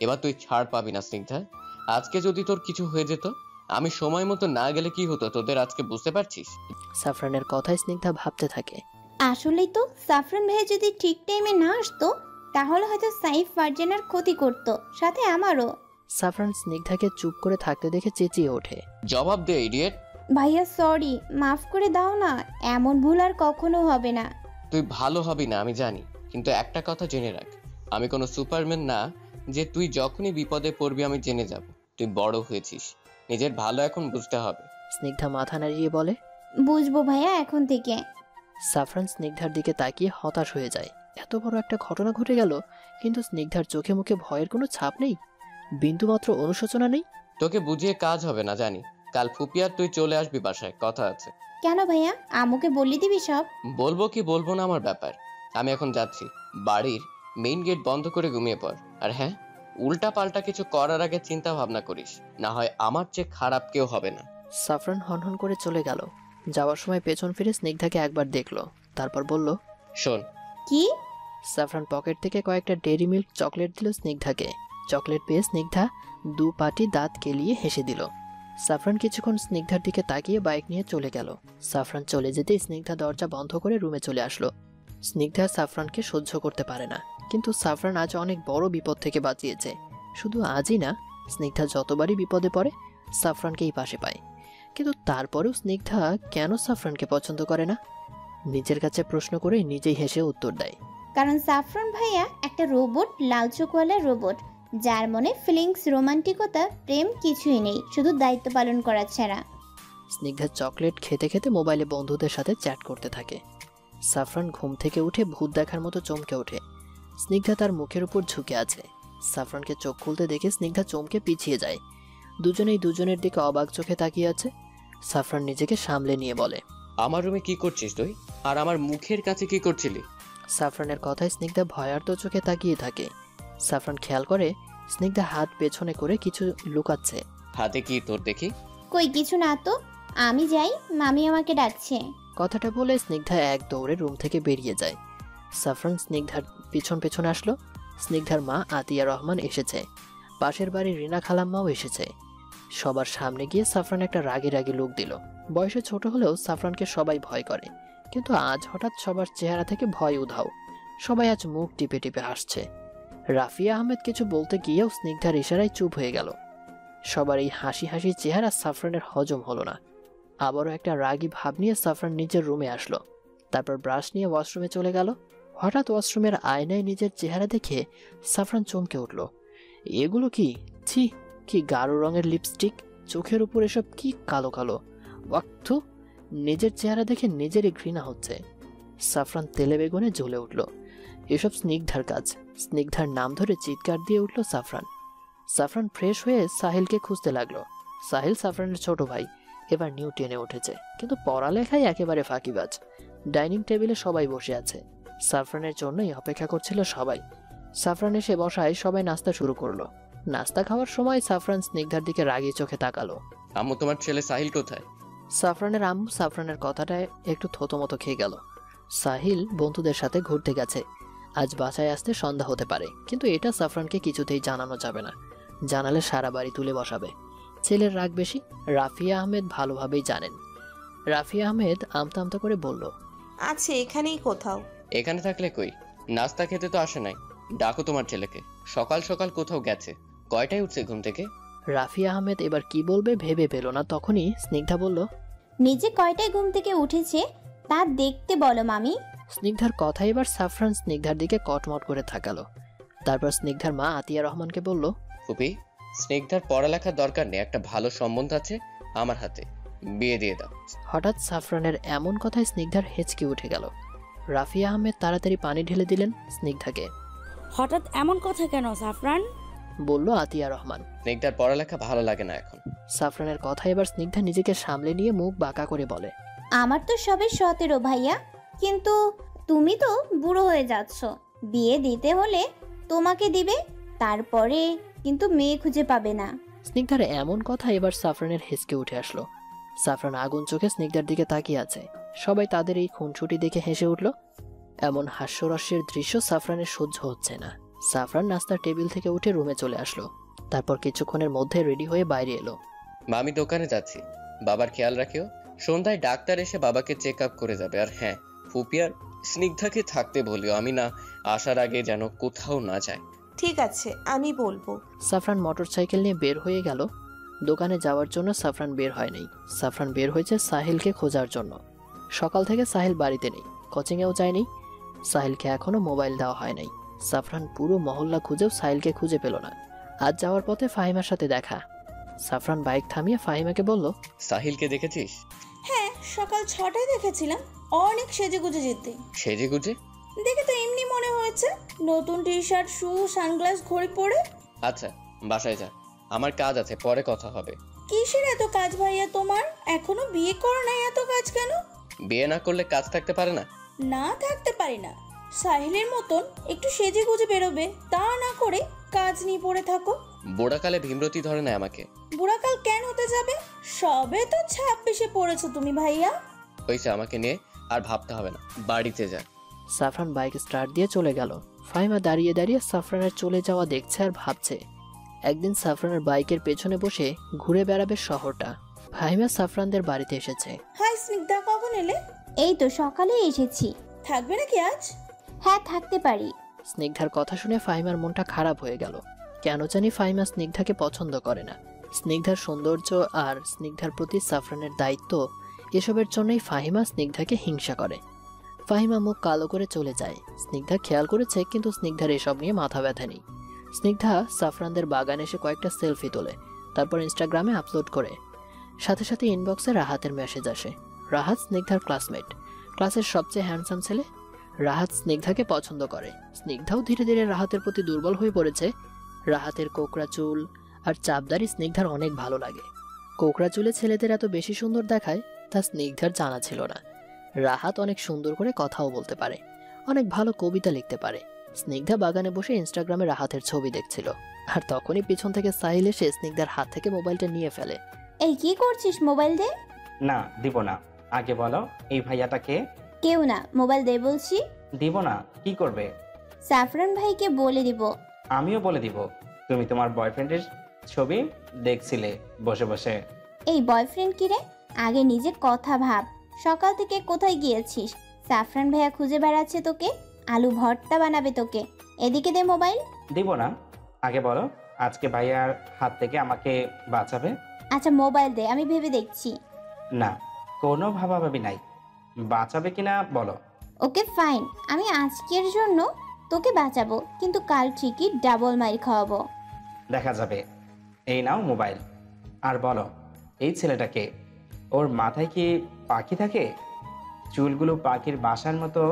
এবার তুই ছাড় পাবি না স্নিগ্ধা। আজকে যদি তোর কিছু হয়ে যেত, আমি সময় মতো না গেলে কি হতো তোদের আজকে বুঝতে পারছিস? সাফরানের কথায় স্নিগ্ধা ভাবতে থাকে। আসলেই তো সাফরান ভাইয়া যদি ঠিক টাইমে না আসতো, তাহলে হয়তো সাইফ ফারজানার ক্ষতি করতো, সাথে আমারও। সাফরান স্নিগ্ধাকে চুপ করে থাকতে দেখে চেঁচিয়ে ওঠে। জবাব দে ইডিয়েট। ভাইয়া সরি, মাফ করে দাও না, এমন ভুল আর কখনো হবে না। তুই ভালো হবি না আমি জানি, কিন্তু একটা কথা জেনে রাখ, আমি কোনো সুপারম্যান না যে তুই যখনই বিপদে পড়বি আমি জেনে যাব। তুই বড় হয়েছিস, নিজের ভালো এখন বুঝতে হবে। স্নিগ্ধা মাথা নাড়িয়ে বলে, বুঝবো ভাইয়া এখন থেকে। সাফরান স্নিগ্ধার দিকে তাকিয়ে হতাশ হয়ে যায়। এত বড় একটা ঘটনা ঘটে গেল, কিন্তু স্নিগ্ধার চোখে মুখে ভয়ের কোনো ছাপ নেই, বিন্দুমাত্র অনুশোচনা নেই। তোকে বুঝিয়ে কাজ হবে না জানি। কাল ফুপিয়ার তুই চলে আসবি বাসায়, কথা আছে। কেন ভাইয়া, আমুকে বললি দিবি সব? বলবো কি বলবো না আমার ব্যাপার। আমি এখন যাচ্ছি, বাড়ির মেইন গেট বন্ধ করে ঘুমিয়ে পড়। আর হ্যাঁ, উল্টা পাল্টা কিছু করার আগে চিন্তা ভাবনা করিস, না হয় আমার চেয়ে খারাপ কেউ হবে না। সাফরান হনহন করে চলে গেল। যাওয়ার সময় পেছন ফিরে স্নিগ্ধাকে একবার দেখলো, তারপর বলল, শোন। কি? সাফরান পকেট থেকে কয়েকটা ডেইরি মিল্ক চকলেট দিল স্নিগ্ধাকে। চকলেট পেয়ে স্নিগ্ধা দু পাটি দাঁত কেলিয়ে হেসে দিল। সাফরান কিছুক্ষণ স্নিগ্ধার দিকে তাকিয়ে বাইক নিয়ে চলে গেল। সাফরান চলে যেতেই স্নিগ্ধা দরজা বন্ধ করে রুমে চলে আসলো। স্নিগ্ধা সাফরানকে সহ্য করতে পারে না, কিন্তু সাফরান আজ অনেক বড় বিপদ থেকে বাঁচিয়েছে। শুধু আজই না, স্নিগ্ধা যতবারই বিপদে পড়ে সাফরানকেই পাশে পায়। কিন্তু তারপরেও স্নিগ্ধা কেন সাফরানকে পছন্দ করে না? নিজের কাছে প্রশ্ন করে নিজেই হেসে উত্তর দেয়, কারণ সাফরান ভাইয়া একটা রোবট, লাল চোখওয়ালা রোবট, যার মনে ফিলিংস, রোমান্টিকতা, প্রেম কিছুই নেই, শুধু দায়িত্ব পালন করা ছাড়া। স্নিগ্ধা চকলেট খেতে খেতে মোবাইলে বন্ধুদের সাথে চ্যাট করতে থাকে। সাফরান ঘুম থেকে উঠে ভূত দেখার মতো চমকে ওঠে। স্নিগ্ধা তার মুখের উপর ঝুঁকে আছে। সাফরানকে চোখ খুলতে দেখে স্নিগ্ধা চমকে পিছিয়ে যায়। দুজনেই দুজনের দিকে অবাক চোখে তাকিয়ে আছে। সাফরান নিজেকে সামলে নিয়ে বলে, আমার রুমে কি করছিস তুই? আর আমার মুখের কাছে কি করছিলি? সাফরানের কথায় স্নিগ্ধা ভয়ার্ত চোখে তাকিয়ে থাকে। সাফরান খেয়াল করে স্নিগ্ধা হাত পেছনে করে কিছু লুকাচ্ছে। হাতে কি তোর দেখি? কই কিছু না তো, আমি যাই, মামি আমাকে ডাকছে। কথাটা বলে স্নিগ্ধা এক দৌড়ে রুম থেকে বেরিয়ে যায়। সাফরান স্নিগ্ধার পিছন পেছন আসলো। স্নিগ্ধার মা আতিয়া রহমান এসেছে, পাশের বাড়ির রিনা খালাম্মাও এসেছে। সবার সামনে গিয়ে সাফরান একটা রাগী রাগী লুক দিল। বয়সে ছোট হলেও সাফরানকে সবাই ভয় করে, কিন্তু আজ হঠাৎ সবার চেহারা থেকে ভয় উধাও। সবাই আজ মুখ টিপে টিপে হাসছে। রাফিয়া আহমেদ কিছু বলতে গিয়েও স্নিগ্ধার ইশারায় চুপ হয়ে গেল। সবার এই হাসি হাসি চেহারা সাফরানের হজম হলো না। আবারও একটা রাগী ভাব নিয়ে সাফরান নিজের রুমে আসলো। তারপর ব্রাশ নিয়ে ওয়াশরুমে চলে গেল। হঠাৎ ওয়াশরুমের আয়নায় নিজের চেহারা দেখে সাফরান চমকে উঠল। এগুলো কি? ছি, কি গাঢ় রঙের লিপস্টিক, চোখের উপর এসব কি কালো কালো। ওয়াক্থু, নিজের চেহারা দেখে নিজেরই ঘৃণা হচ্ছে। সাফরান তেলে বেগুনে জ্বলে উঠল। এসব স্নিগ্ধার কাজ। স্নিগ্ধার নাম ধরে চিৎকার দিয়ে উঠল সাফরান। সাফরান ফ্রেশ হয়ে সাহিলকে খুঁজতে লাগলো। সাহিল সাফরানের ছোট ভাই, এবার নিউ টেনে উঠেছে, কিন্তু পড়ালেখায় একেবারে ফাঁকিবাজ। ডাইনিং টেবিলে সবাই বসে আছে, সাফরানের জন্যই অপেক্ষা করছিল সবাই। সাফরান এসে বসায় সবাই নাস্তা শুরু করলো। নাস্তা খাওয়ার সময় সাফরান স্নিগ্ধার দিকে রাগী চোখে তাকালো। আম্মু, তোমার ছেলে সাহিল কোথায়? সাফরানের আম্মু সাফরানের কথাটায় একটু থতমতো খেয়ে গেল। সাহিল বন্ধুদের সাথে ঘুরতে গেছে, আজ বাসায় আসতে সন্ধ্যা হতে পারে, কিন্তু এটা সাফরানকে কিছুতেই জানানো যাবে না। জানালে সারা বাড়ি তুলে বসাবে। ছেলের রাগ বেশি, রাফিয়া আহমেদ ভালোভাবেই জানেন। রাফিয়া আহমেদ আমতা আমতা করে বলল, আছে এখানেই কোথাও। এখানে থাকলে কই? নাস্তা খেতে তো আসে নাই। ডাকো তোমার ছেলেকে, সকাল সকাল কোথাও গেছে। কয়টায় উঠছে ঘুম থেকে? রাফিয়া আহমেদ এবার কি বলবে ভেবে পেল না। তখনই স্নিগ্ধা বলল, নিজে কয়টায় ঘুম থেকে উঠেছে তা দেখতে বলো মামি। স্নিগ্ধার কথা এবার সাফরান স্নিগ্ধার দিকে কটমট করে থাকালো। তারপর স্নিগ্ধার মা আতিয়া রহমানকে বলল, ফুপি, স্নিগ্ধার পড়ালেখার দরকার নেই, একটা ভালো সম্বন্ধ আছে আমার হাতে, বিয়ে দিয়ে দাও। হঠাৎ সাফরানের এমন কথায় স্নিগ্ধার হেঁচকে উঠে গেল। রাফিয়া আহমেদ তাড়াতাড়ি পানি ঢেলে দিলেন স্নিগ্ধাকে। হঠাৎ এমন কথা কেন সাফরান? বলল আতিয়া রহমান। স্নিগ্ধার পড়ালেখা ভালো লাগে না এখন। সাফরানের কথা এবার স্নিগ্ধা নিজেকে সামলে নিয়ে মুখ বাঁকা করে বলে, আমার তো সবে 17 ভাইয়া, কিন্তু তুমি তো বুড়ো হয়ে যাচ্ছ। বিয়ে দিতে হলে তোমাকে দিবে, তারপরে কিন্তু মেয়ে খুঁজে পাবে না। স্নিগ্ধার এমন কথা এবার সাফরানের হেঁচকে উঠে আসলো। সাফরান আগুন চোখে স্নিগ্ধার দিকে তাকিয়ে আছে। সবাই তাদের এই খুনসুটি দেখে হেসে উঠল। এমন হাস্যরস্যের দৃশ্য সাফরানের সহ্য হচ্ছে না। সাফরান নাস্তার টেবিল থেকে উঠে রুমে চলে আসলো। তারপর কিছুক্ষণের মধ্যে রেডি হয়ে বাইরে এলো। মা, আমি দোকানে যাচ্ছি, বাবার খেয়াল রাখিও। সন্ধ্যায় ডাক্তার এসে বাবাকে চেক আপ করে যাবে। আর হ্যাঁ, ফুপি আর স্নিগ্ধাকে থাকতে বলিও, আমি না আসার আগে যেন কোথাও না যায়। ঠিক আছে, আমি বলবো। সাফরান মোটরসাইকেল নিয়ে বের হয়ে গেল। দোকানে যাওয়ার জন্য সাফরান বের হয়নি। সাফরান বের হয়েছে সাহিলকে খোঁজার জন্য। সকাল থেকে সাহিল বাড়িতে নেই, কোচিংয়েও যায়নি। সাহিলকে এখনো মোবাইল দেওয়া হয় নাই। সাফরান পুরো মহল্লা খুঁজেও সাহিলকে খুঁজে পেল না। আজ যাওয়ার পথে ফাহিমার সাথে দেখা। সাফরান বাইক থামিয়ে ফাহিমাকে বলল, সাহিলকে দেখেছিস? হ্যাঁ, সকাল 6টায় দেখেছিলাম, অনেক সেজে গুজে যেতে। সেজে গুজে? দেখে তো এমনি মনে হয়েছে, নতুন টি শার্ট, শু, সানগ্লাস, ঘড়ি পরে। আচ্ছা, বাসায় যা, আমার কাজ আছে, পরে কথা হবে। কিসের এত কাজ ভাইয়া তোমার? এখনো বিয়ে করো নাই, এত কাজ কেন? বিয়ে না করলে কাজ থাকতে পারে না? না, থাকতে পারি না। সাহিলের মতন একটু সেজে গুজে বেরোবে, তা না করে কাজ নিয়ে পড়ে থাকো। বুড়াকালে ভীমরতি ধরে না আমাকে। বুড়াকাল কেন হতে যাবে? সবে তো 26-এ পড়েছো তুমি ভাইয়া। হয়েছে, আমাকে নিয়ে আর ভাবতে হবে না, বাড়িতে যা। সাফরান বাইক স্টার্ট দিয়ে চলে গেল। ফাহিমা দাঁড়িয়ে দাঁড়িয়ে সাফরানের চলে যাওয়া দেখছে আর ভাবছে, একদিন সাফরানের বাইকের পেছনে বসে ঘুরে বেড়াবে শহরটা। ফাহিমা সাফরানদের বাড়িতে এসেছে। হাই স্নিগ্ধা, কখন এলে? এই তো সকালে এসেছি। থাকবে নাকি আজ? হ্যাঁ, থাকতে পারি। স্নিগ্ধার কথা শুনে ফাহিমার মনটা খারাপ হয়ে গেল। কেন জানি ফাহিমা স্নিগ্ধাকে পছন্দ করে না। স্নিগ্ধার সৌন্দর্য আর স্নিগ্ধার প্রতি সাফরানের দায়িত্ব, এসবের জন্যই ফাহিমা স্নিগ্ধাকে হিংসা করে। ফাহিমা মুখ কালো করে চলে যায়। স্নিগ্ধা খেয়াল করেছে, কিন্তু স্নিগ্ধার এসব নিয়ে মাথা ব্যথা নেই। স্নিগ্ধা সাফরানদের বাগানে এসে কয়েকটা সেলফি তোলে, তারপর ইনস্টাগ্রামে আপলোড করে। সাথে সাথে ইনবক্সে রাহাতের মেসেজ আসে। রাহাত স্নিগ্ধার ক্লাসমেট, ক্লাসের সবচেয়ে হ্যান্ডসাম ছেলে। রাহাত স্নিগ্ধাকে পছন্দ করে। স্নিগ্ধাও ধীরে ধীরে রাহাতের প্রতি দুর্বল হয়ে পড়েছে। রাহাতের কোকড়া চুল আর চাপদারি স্নিগ্ধার অনেক ভালো লাগে। কোকড়া চুলে ছেলেদের এত বেশি সুন্দর দেখায় তা স্নিগ্ধার জানা ছিল না। রাহাত অনেক সুন্দর করে কথাও বলতে পারে, অনেক ভালো কবিতা লিখতে পারে। স্নিগ্ধা বাগানে বসে ইনস্টাগ্রামে রাহাতের ছবি দেখছিল, আর তখনই পিছন থেকে সাহিল এসে স্নিগ্ধার হাত থেকে মোবাইলটা নিয়ে ফেলে। এই কি করছিস? মোবাইল দে। না, দিব না। আগে বলো, এই ভাইয়াটাকে? কেউ না, মোবাইল দে বলছি। দিব না। কি করবে? সাফরান ভাইকে বলে দিব। আমিও বলে দিব। তুমি তোমার বয়ফ্রেন্ডের ছবি দেখছিলে বসে বসে। এই বয়ফ্রেন্ড কি রে? আগে নিজে কথা ভাব। সকাল থেকে কোথায় গিয়েছিস? সাফরান ভাইয়া খুঁজে বেড়াচ্ছে তোকে, আলু ভর্তা বানাবে তোকে। এদিকে দে মোবাইল। দিব না। আগে বলো, আজকে ভাইয়ার হাত থেকে আমাকে বাঁচাবে? আচ্ছা মোবাইল দে, আমি ভেবে দেখছি। না, কোনো ভাবাভাবি নাই। বাঁচাবে কিনা বলো। ওকে ফাইন, আমি আজকের জন্য তোকে বাঁচাবো, কিন্তু কাল ঠিকই ডাবল মাইর খাওয়াবো। দেখা যাবে। এই নাও মোবাইল। আর বলো, এই ছেলেটাকে? ওর মাথায় কি পাখি থাকে? চুলগুলো পাখির বাসার মতো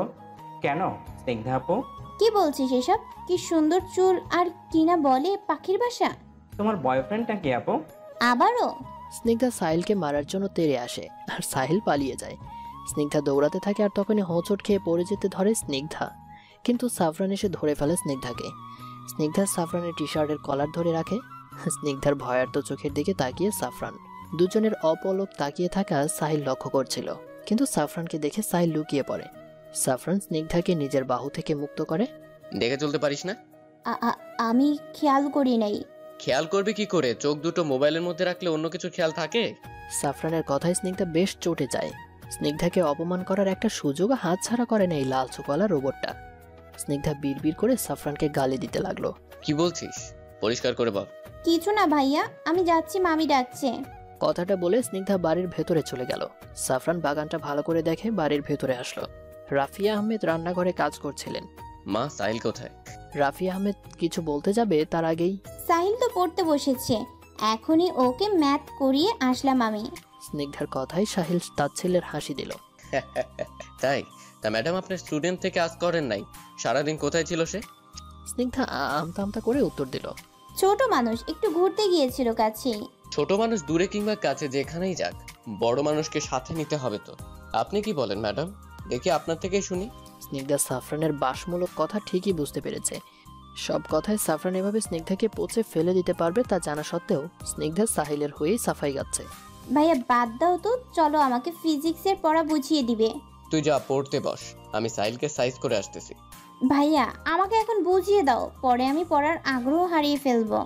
কেন স্নিগ্ধা আপু? কি বলছিস এসব? কি সুন্দর চুল আর কিনা বলে পাখির বাসা। তোমার বয়ফ্রেন্ডটা কি আপু? আবারও? স্নিগ্ধা সাহিলকে মারার জন্য তেড়ে আসে আর সাহিল পালিয়ে যায়। স্নিগ্ধা দৌড়াতে থাকে আর তখনই হোঁচট খেয়ে পড়ে যেতে ধরে স্নিগ্ধা, কিন্তু সাফরান এসে ধরে ফেলে স্নিগ্ধাকে। স্নিগ্ধা সাফরানের টি শার্টের কলার ধরে রাখে। স্নিগ্ধার ভয়ার্ত চোখের দিকে তাকিয়ে সাফরান। দুজনের অপলক তাকিয়ে থাকা সাহিল লক্ষ্য করছিল, কিন্তু সাফরানকে দেখে সাহিল লুকিয়ে পড়ে। সাফরান স্নিগ্ধাকে নিজের বাহু থেকে মুক্ত করে। দেখে চলতে পারিস না? আমি খেয়াল করি নাই। খেয়াল করবি কি করে? চোখ দুটো মোবাইলের মধ্যে রাখলে অন্য কিছু খেয়াল থাকে? সাফরানের কথায় স্নিগ্ধা বেশ চটে যায়। স্নিগ্ধাকে অপমান করার একটা সুযোগ হাতছাড়া করে না এই লাল চোখওয়ালা রোবটটা। স্নিগ্ধা বিড়বিড় করে সাফরানকে গালি দিতে লাগলো। কি বলছিস? পরিষ্কার করে বল। কিছু না ভাইয়া, আমি যাচ্ছি, মামি ডাকছে। কথাটা বলে স্নিগ্ধা বাড়ির ভেতরে চলে গেল। সাফরান বাগানটা ভালো করে দেখে বাড়ির ভেতরে আসলো। রাফিয়া আহমেদ রান্নাঘরে কাজ করছিলেন। মা, সাহিল কোথায়? রাফিয়া আহমেদ কিছু বলতে যাবে তার আগেই সাহিল তো পড়তে বসেছে, এখনই ওকে ম্যাথ করিয়ে আসলাম আমি। স্নিগ্ধার কথায় সাহিল তাচ্ছিল্যের হাসি দিল। তাই? তা ম্যাডাম আপনার স্টুডেন্ট থেকে আজ করেন নাই? সারাদিন কোথায় ছিল সে? স্নিগ্ধা আমতা আমতা করে উত্তর দিল। ছোট মানুষ, একটু ঘুরতে গিয়েছিল কাছেই। ছোট মানুষ দূরে কিংবা কাছে যেখানেই যাক, বড় মানুষকে সাথে নিতে হবে তো। আপনি কি বলেন ম্যাডাম? দেখি আপনার থেকেই শুনি। স্নিগ্ধা সাফরানের বাসমূলক কথা ঠিকই বুঝতে পেরেছে। সব কথায় সাফরান এভাবে স্নিগ্ধাকে পচে ফেলে দিতে পারবে তা জানা সত্ত্বেও স্নিগ্ধা সাহিলের হয়েই সাফাই গাচ্ছে। ভাইয়া বাদ দাও তো, চলো আমাকে ফিজিক্সের পড়া বুঝিয়ে দিবে। তুই যা পড়তে বস, আমি সাহিলকে সাইজ করে আসতেছি। ভাইয়া আমাকে এখন বুঝিয়ে দাও, পরে আমি পড়ার আগ্রহ হারিয়ে ফেলবো।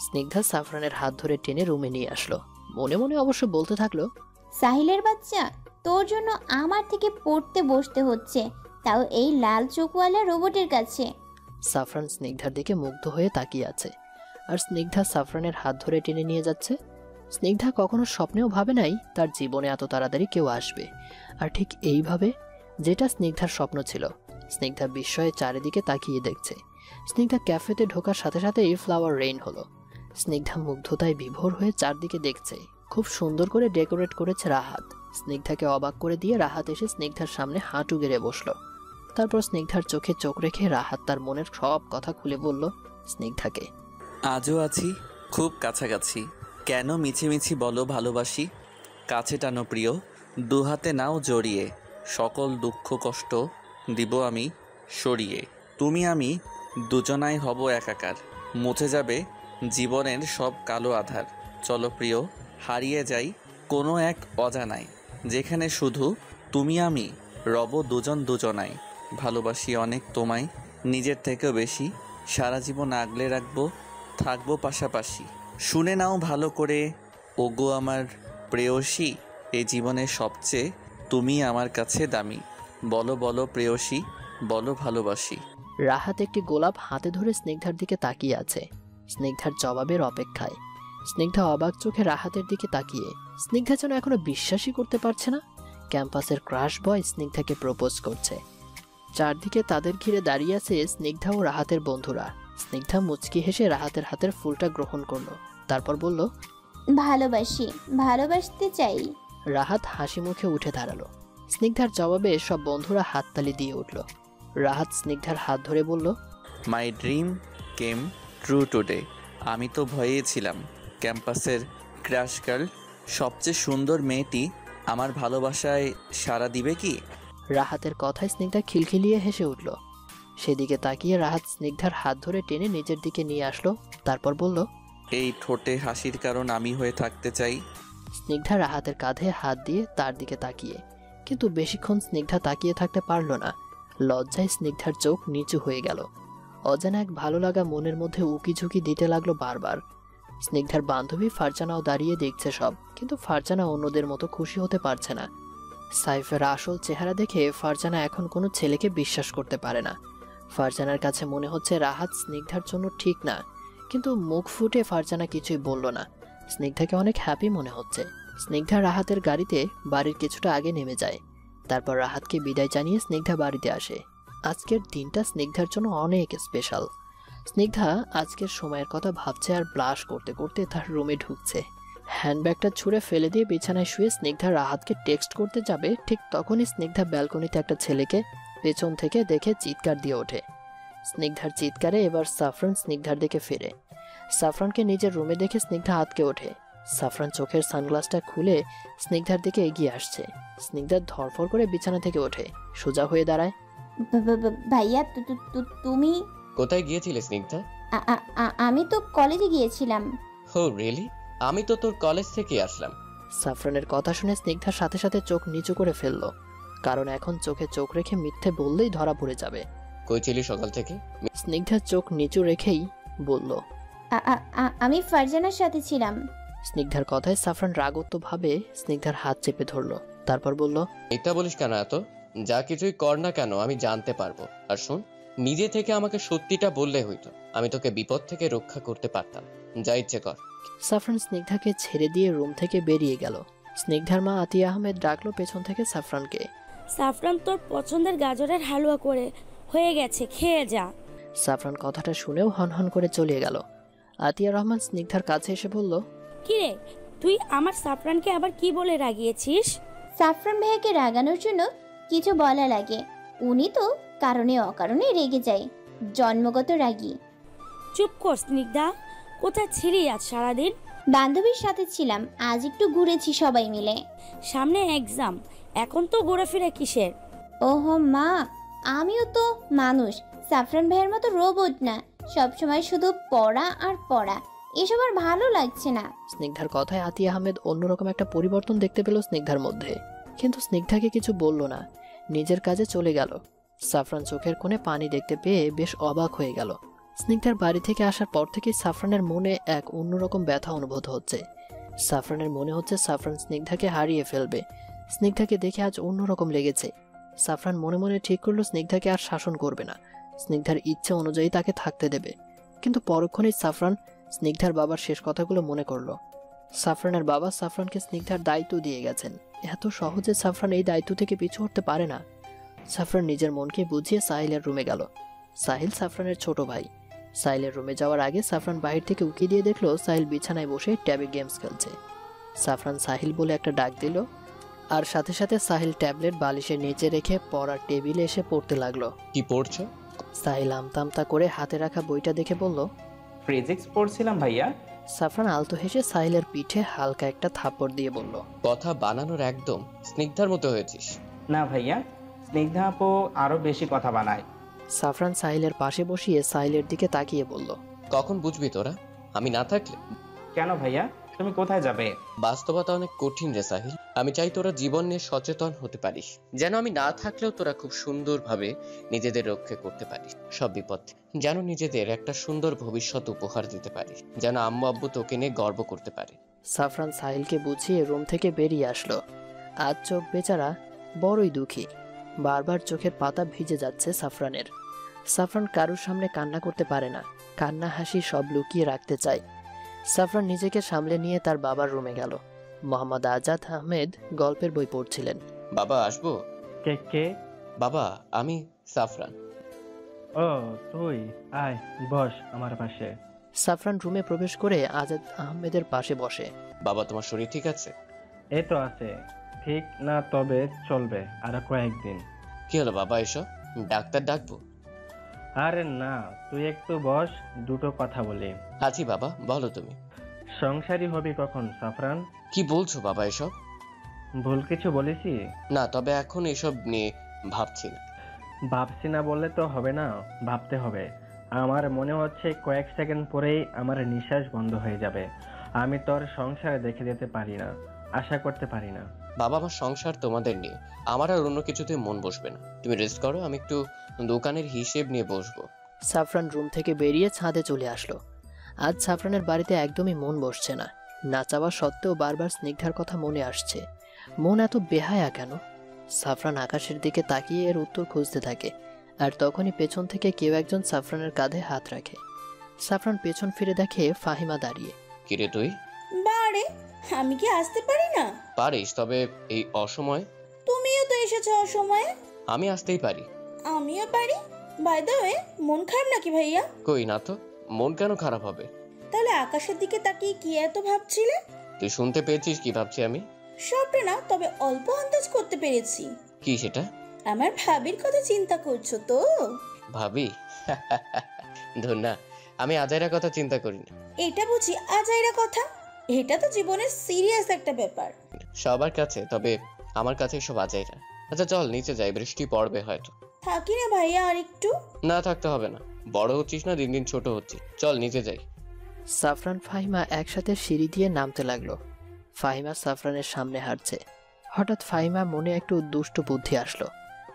স্নিগ্ধা সাফরানের হাত ধরে টেনে রুমে নিয়ে আসলো। মনে মনে অবশ্য বলতে থাকলো, সাহিলের বাচ্চা, তোর জন্য আমার থেকে পড়তে বসতে হচ্ছে, তাও এই লাল চোখওয়ালা রোবটের কাছে। সাফরান স্নিগ্ধার দিকে মুগ্ধ হয়ে তাকিয়ে আছে, আর স্নিগ্ধা সাফরানের হাত ধরে টেনে নিয়ে যাচ্ছে। স্নিগ্ধা কখনো স্বপ্নেও ভাবে নাই তার জীবনে এত তাড়াতাড়ি কেউ আসবে, আর ঠিক এইভাবে, যেটা স্নিগ্ধার স্বপ্ন ছিল। স্নিগ্ধা বিস্ময়ে চারিদিকে তাকিয়ে দেখছে। স্নিগ্ধা ক্যাফেতে ঢোকার সাথে সাথেই ফ্লাওয়ার রেইন হলো। স্নিগ্ধা মুগ্ধতায় বিভোর হয়ে চারদিকে দেখছে। খুব সুন্দর করে ডেকোরেট করেছে রাহাত। স্নিগ্ধাকে অবাক করে দিয়ে রাহাত এসে স্নিগ্ধার সামনে হাঁটু গেড়ে বসলো। তারপর স্নিগ্ধার চোখে চোখ রেখে রাহাত তার মনের সব কথা খুলে বলল স্নিগ্ধাকে। আজও আছি খুব কাছাকাছি, কেন মিছিমিছি বলো ভালোবাসি। কাছে টানো প্রিয়, দুহাতে নাও জড়িয়ে, সকল দুঃখ কষ্ট দিব আমি সরিয়ে। তুমি আমি দুজনাই হব একাকার, মুছে যাবে জীবনের সব কালো আধার। চলো প্রিয়, হারিয়ে যাই কোনো এক অজানায়, যেখানে শুধু তুমি আমি রব দুজন দুজনায়। ভালোবাসি অনেক তোমায়, নিজের থেকেও বেশি, সারা জীবন আগলে রাখবো, থাকবো পাশাপাশি। শুনে নাও ভালো করে ওগো আমার প্রেয়সী, এই জীবনের সবচেয়ে তুমি আমার কাছে দামি। বলো বলো প্রেয়সী, বলো ভালোবাসি। রাহাত একটি গোলাপ হাতে ধরে স্নিগ্ধার দিকে তাকিয়ে আছে, স্নিগ্ধার জবাবের অপেক্ষায়। স্নিগ্ধা অবাক চোখে রাহাতের দিকে তাকিয়ে। স্নিগ্ধা যেন এখনো বিশ্বাসই করতে পারছে না ক্যাম্পাসের ক্রাশ বয় স্নিগ্ধাকে প্রপোজ করছে। চারদিকে তাদের ঘিরে দাঁড়িয়ে আছে স্নিগ্ধা ও রাহাতের বন্ধুরা। স্নিগ্ধা মুচকি হেসে রাহাতের হাতের ফুলটা গ্রহণ করলো, তারপর বলল, ভালোবাসি, ভালোবাসতে চাই। রাহাত হাসি মুখে উঠে দাঁড়ালো। স্নিগ্ধার জবাবে সব বন্ধুরা হাততালি দিয়ে উঠল। রাহাত স্নিগ্ধার হাত ধরে বলল, my dream came true today. আমি তো ভয়েই ছিলাম, ক্যাম্পাসের ক্রাশ গার্ল, সবচেয়ে সুন্দর মেয়েটি আমার ভালোবাসায় সাড়া দিবে কি? রাহাতের কথায় স্নিগ্ধা খিলখিলিয়ে হেসে উঠল। সেদিকে তাকিয়ে রাহাত স্নিগ্ধার হাত ধরে টেনে নিজের দিকে নিয়ে আসলো, তারপর বলল, এই ঠোঁটে হাসির কারণ আমি হয়ে থাকতে চাই। স্নিগ্ধা রাহাতের কাঁধে হাত দিয়ে তার দিকে তাকিয়ে, কিন্তু বেশিক্ষণ স্নিগ্ধা তাকিয়ে থাকতে পারল না। লজ্জায় স্নিগ্ধার চোখ নিচু হয়ে গেল। অজানা এক ভালো লাগা মনের মধ্যে উকি ঝুঁকি দিতে লাগলো বারবার। স্নিগ্ধার বান্ধবী ফারজানাও দাঁড়িয়ে দেখছে সব, কিন্তু ফারজানা অন্যদের মতো খুশি হতে পারছে না। সাইফের আসল চেহারা দেখে ফারজানা এখন কোনো ছেলেকে বিশ্বাস করতে পারে না। ফারজানার কাছে মনে হচ্ছে রাহাত স্নিগ্ধার জন্য ঠিক না, কিন্তু মুখ ফুটে ফারজানা কিছুই বলল না। স্নিগ্ধাকে অনেক হ্যাপি মনে হচ্ছে। স্নিগ্ধা রাহাতের গাড়িতে বাড়ির কিছুটা আগে নেমে যায়। তারপর রাহাতকে বিদায় জানিয়ে স্নিগ্ধা বাড়িতে আসে। আজকের দিনটা স্নিগ্ধার জন্য অনেক স্পেশাল। স্নিগ্ধা আজকের সময়ের কথা ভাবছে আর ব্লাশ করতে করতে তার রুমে ঢুকছে। হ্যান্ডব্যাগটা ছুঁড়ে ফেলে দিয়ে বিছানায় শুয়ে স্নিগ্ধা রাহাতকে টেক্সট করতে যাবে, ঠিক তখনই স্নিগ্ধা ব্যালকনিতে একটা ছেলেকে পেছন থেকে দেখে চিৎকার দিয়ে ওঠে। স্নিগ্ধার চিৎকারে এবার সাফরান স্নিগ্ধার দিকে ফিরে। সাফরানকে নিজের রুমে দেখে স্নিগ্ধা আঁতকে ওঠে। সাফরান চোখের সানগ্লাসটা খুলে স্নিগ্ধার দিকে এগিয়ে আসছে। স্নিগ্ধা ধরফর করে বিছানা থেকে ওঠে, সোজা হয়ে দাঁড়ায়। ভাইয়া তুমি? কোথায় গিয়েছিলে স্নিগ্ধা? আমি তো কলেজে গিয়েছিলাম। হো রিয়েলি? আমি তো তোর কলেজ থেকে আসলাম। সাফরানের কথা শুনে স্নিগ্ধার সাথে সাথে চোখ নিচু করে ফেললো, কারণ এখন চোখে চোখ রেখে মিথ্যে বললেই ধরা পড়ে যাবে। কই ছিলি সকাল থেকে? স্নিগ্ধার চোখ নিচু রেখেই বলল, আমি ফারজানার সাথে ছিলাম। স্নিগ্ধার কথায় সাফরান রাগত্বভাবে স্নিগ্ধার হাত চেপে ধরলো, তারপর বলল, মিথ্যা বলিস কেন এত? যা কিছুই কর না কেন আমি জানতে পারবো। আর শোন, নিজে থেকে আমাকে সত্যিটা বললে হইতো, আমি তোকে বিপদ থেকে রক্ষা করতে পারতাম। যা ইচ্ছে কর। সাফরান স্নিগ্ধাকে ছেড়ে দিয়ে রুম থেকে বেরিয়ে গেল। স্নিগ্ধার মা আতিয়া আহমেদ ডাকলো পেছন থেকে সাফরানকে। সাফরান তোর পছন্দের গাজরের হালুয়া করে হয়ে গেছে, খেয়ে যা। সাফরান কথাটা শুনেও হনহন করে চলে গেল। আতিয়া রহমান স্নিগ্ধার কাছে এসে বলল, কিরে তুই আমার সাফরানকে আবার কি বলে রাগিয়েছিস? সাফরান ভাইয়াকে রাগানোর জন্য কিছু বলা লাগে, উনি তো কারণে অকারণে রেগে যায়, জন্মগত রাগী। চুপ কর স্নিগ্ধা, কোথায় ছিলি আজ সারাদিন? বান্ধবীর সাথে ছিলাম, আজ একটু ঘুরেছি সবাই মিলে। সামনে এক্সাম, এখন তো ঘোরাফেরা কিসের? ওহো মা, আমিও তো মানুষ, সাফরান ভাইয়ের মতো রোবট না, সবসময় শুধু পড়া আর পড়া, এসব আর ভালো লাগছে না। স্নিগ্ধার কথায় আতিয়া আহমেদ অন্যরকম একটা পরিবর্তন দেখতে পেল স্নিগ্ধার মধ্যে, কিন্তু স্নিগ্ধাকে কিছু বলল না, নিজের কাজে চলে গেল। সাফরান চোখের কোণে পানি দেখতে পেয়ে বেশ অবাক হয়ে গেল। স্নিগ্ধার বাড়ি থেকে আসার পর থেকেই সাফরানের মনে এক অন্যরকম ব্যথা অনুভূত হচ্ছে। সাফরানের মনে হচ্ছে সাফরান স্নিগ্ধাকে হারিয়ে ফেলবে। স্নিগ্ধাকে দেখে আজ অন্যরকম লেগেছে। সাফরান মনে মনে ঠিক করলো স্নিগ্ধাকে আর শাসন করবে না, স্নিগ্ধার ইচ্ছে অনুযায়ী তাকে থাকতে দেবে। কিন্তু পরক্ষণেই সাফরান স্নিগ্ধার বাবার শেষ কথাগুলো মনে করলো। সাফরানের বাবা সাফরানকে স্নিগ্ধার দায়িত্ব দিয়ে গেছেন, এত সহজে সাফরান এই দায়িত্ব থেকে পিছু হটতে পারে না। সাফরান নিজের মনকে বুঝিয়ে সাহিলের রুমে গেল। সাহিল সাফরানের ছোট ভাই। সাহিলের রুমে যাওয়ার আগে সাফরান বাহির থেকে উকি দিয়ে দেখলো সাহিল বিছানায় বসে ট্যাবে গেমস খেলছে। সাফরান সাহিল বলে একটা ডাক দিল, আর সাথে সাথে সাহিল ট্যাবলেট বালিশের নিচে রেখে পড়ার টেবিলে এসে পড়তে লাগলো। কি পড়ছো? সাহিল আমতা করে হাতে রাখা বইটা দেখে বলল, ফিজিক্স পড়ছিলাম ভাইয়া। সাফরান আলতো হেসে সাহিলের পিঠে হালকা একটা থাপ্পড় দিয়ে বলল, কথা বানানোর একদম স্নিগ্ধার মতো হয়েছিস। না ভাইয়া, স্নিগ্ধা আপু আরো বেশি কথা বানায়। সাফরান সাহিলের পাশে বসিয়ে সাহিলের দিকে তাকিয়ে বলল, কখন বুঝবি তোরা আমি না থাকলে? কেন ভাইয়া, তুমি কোথায় যাবে? বাস্তবতা অনেক কঠিন রে সাহিল। আমি চাই তোরা জীবন নিয়ে সচেতন হতে পারিস, যেন আমি না থাকলেও তোরা খুব সুন্দরভাবে নিজেদের রক্ষা করতে পারিস সব বিপদ, যেন নিজেদের একটা সুন্দর ভবিষ্যৎ উপহার দিতে পারিস, যেন আম্মু আব্বু তোকে নিয়ে গর্ব করতে পারে। সাফরান সাহিলকে বুঝিয়ে রুম থেকে বেরিয়ে আসলো। আজ চোখ বেচারা বড়ই দুঃখী, বারবার চোখের পাতা ভিজে যাচ্ছে সাফরানের। সাফরান কারোর সামনে কান্না করতে পারে না, কান্না হাসি সব লুকিয়ে রাখতে চায়। সাফরান নিজেকে সামলে নিয়ে তার বাবার রুমে গেল। মোহাম্মদ আজাদ আহমেদ গল্পের বই পড়ছিলেন। বাবা আসবো? কে? বাবা আমি সাফরান। ও তুই, আয় বস আমার পাশে। সাফরান রুমে প্রবেশ করে আজাদ আহমেদের পাশে বসে। বাবা তোমার শরীর ঠিক আছে? এই তো আছে, ঠিক না তবে চলবে আর কয়েকদিন। কি হলো বাবা, এসো, ডাক্তার ডাকবো? আরে না, তুই একটু বস, দুটো কথা বলি। আছি বাবা, বলো তুমি। সংসারী হবি কখন সাফরান? কি বলছো বাবা এসব? ভুল কিছু বলেছি? না, তবে এখন এসব নিয়ে ভাবছি না। ভাবছি না বললে তো হবে না, ভাবতে হবে। আমার মনে হচ্ছে কয়েক সেকেন্ড পরেই আমার নিঃশ্বাস বন্ধ হয়ে যাবে। আমি তোর সংসার দেখে দিতে পারি না, আশা করতে পারি না। বাবা আমার সংসার তোমাদের নিয়ে, আমার আর অন্য কিছুতে মন বসবে না। তুমি রেস্ট করো, আমি একটু দোকানের হিসেব নিয়ে বসবো। সাফরান রুম থেকে বেরিয়ে ছাদে চলে আসলো। আজ সাফরানের বাড়িতে একদমই মন বসছে না। না চাওয়া সত্ত্বেও বারবার স্নিগ্ধার কথা মনে আসছে। মন এত বেহায়া কেন? সাফরান আকাশের দিকে তাকিয়ে এর উত্তর খুঁজতে থাকে, আর তখনই পেছন থেকে কেউ একজন সাফরানের কাঁধে হাত রাখে। সাফরান পেছন ফিরে দেখে ফাহিমা দাঁড়িয়ে। কিরে তুই? বারে, আমি কি আসতে পারি না? পারিস, তবে এই অসময়। তুমিও তো এসেছো অসময়ে। আমি আসতেই পারি। আমিও পারি। বাই দ্য ওয়ে, মন খারাপ নাকি ভাইয়া? কই না তো, মন কেন খারাপ হবে? তাহলে আকাশের দিকে তাকিয়ে কি এত ভাবছিলে? তুই শুনতে পেয়েছিস কি ভাবছি আমি? সবটা না, তবে অল্প আন্দাজ করতে পেরেছি। কি সেটা? আমার ভাবির কথা চিন্তা করছো তো? ভাবি? ধুর না, আমি আজাইরা কথা চিন্তা করি না। এটা বুঝি আজাইরা কথা? এটা তো জীবনের সিরিয়াস একটা ব্যাপার। সবার কাছে, তবে আমার কাছে সব আজাইরা। আচ্ছা চল নিচে যাই, বৃষ্টি পড়বে হয়তো। থাকি না ভাইয়া আর একটু? না থাকতে হবে না, বড় হচ্ছিস না, দিন দিন ছোট হচ্ছিস। চল নিচে যাই। সাফরান ফাহিমা একসাথে সিঁড়ি দিয়ে নামতে লাগলো। ফাহিমা সাফরানের সামনে হাঁটছে। হঠাৎ ফাহিমা মনে একটু দুষ্ট বুদ্ধি আসলো।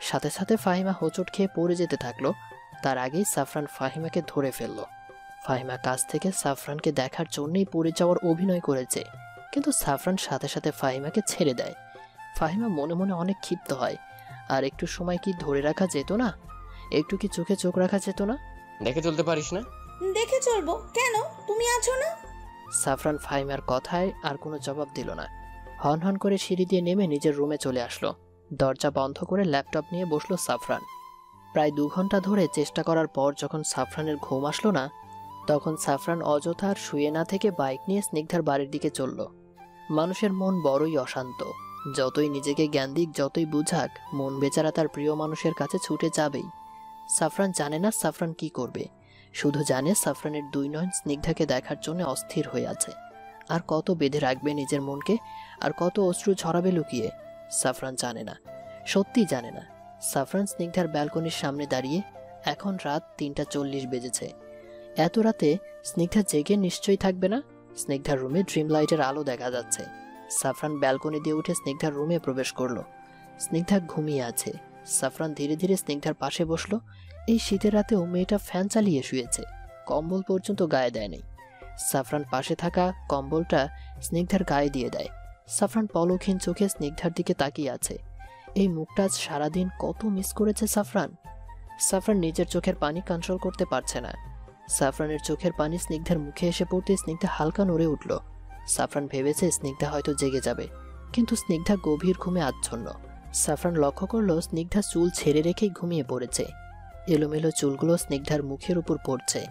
সাথে সাথে ফাহিমা হোঁচট খেয়ে পড়ে যেতে থাকলো। তার আগেই সাফরান ফাহিমাকে ধরে ফেললো। ফাহিমা কাছ থেকে সাফরানকে দেখার জন্যই পড়ে যাওয়ার অভিনয় করেছে, কিন্তু সাফরান সাথে সাথে ফাহিমাকে ছেড়ে দেয়। ফাহিমা মনে মনে অনেক ক্ষিপ্ত হয়। আর একটু সময় কি ধরে রাখা যেত না? একটু কি চোখে চোখ রাখা যেত না? দেখে চলতে পারিস না? দেখে চলবো কেন, তুমি আছো না। সাফরান ফাহিমার কথায় আর কোনো জবাব দিল না। হন হন করে সিঁড়ি দিয়ে নেমে নিজের রুমে চলে আসলো। দরজা বন্ধ করে ল্যাপটপ নিয়ে বসলো সাফরান। প্রায় 2 ঘন্টা ধরে চেষ্টা করার পর যখন সাফরানের ঘুম আসলো না, তখন সাফরান অযথা আর শুয়ে না থেকে বাইক নিয়ে স্নিগ্ধার বাড়ির দিকে চলল। মানুষের মন বড়ই অশান্ত। যতই নিজেকে জ্ঞান দিক, যতই বুঝাক, মন বেচারা তার প্রিয় মানুষের কাছে ছুটে যাবেই। সাফরান জানে না সাফরান কি করবে, শুধু জানে সাফরানের 2 নয়ন স্নিগ্ধাকে দেখার জন্য অস্থির হয়ে আছে। আর কত বেঁধে রাখবে নিজের মনকে, আর কত অশ্রু ঝরাবে লুকিয়ে, সাফরান জানে না, সত্যি জানে না। সাফরান স্নিগ্ধার ব্যালকনির সামনে দাঁড়িয়ে। এখন রাত 3:40 বেজেছে। এত রাতে স্নিগ্ধা জেগে নিশ্চয়ই থাকবে না। স্নিগ্ধার রুমে ড্রিম লাইটের আলো দেখা যাচ্ছে। সাফরান ব্যালকনি দিয়ে উঠে স্নিগ্ধার রুমে প্রবেশ করলো। স্নিগ্ধা ঘুমিয়ে আছে। সাফরান ধীরে ধীরে স্নিগ্ধার পাশে বসলো। এই শীতের রাতেও মেয়েটা ফ্যান চালিয়ে শুয়েছে, কম্বল পর্যন্ত গায়ে দেয় নেই। সাফরান পাশে থাকা কম্বলটা স্নিগ্ধার গায়ে দিয়ে দেয়। সাফরান পলকহীন চোখে স্নিগ্ধার দিকে তাকিয়ে আছে। এই মুখটা আজ সারাদিন কত মিস করেছে সাফরান। সাফরান নিজের চোখের পানি কন্ট্রোল করতে পারছে না। সাফরানের চোখের পানি স্নিগ্ধার মুখে এসে পড়তে স্নিগ্ধা হালকা নড়ে উঠল। সাফরান ভেবেছে স্নিগ্ধা হয়তো জেগে যাবে, কিন্তু স্নিগ্ধা গভীর ঘুমে আচ্ছন্ন। সাফরান লক্ষ্য করলো স্নিগ্ধা চুল ছেড়ে রেখেই ঘুমিয়ে পড়েছে। এলোমেলো চুলগুলো স্নিগ্ধার মুখের উপর পড়ছে।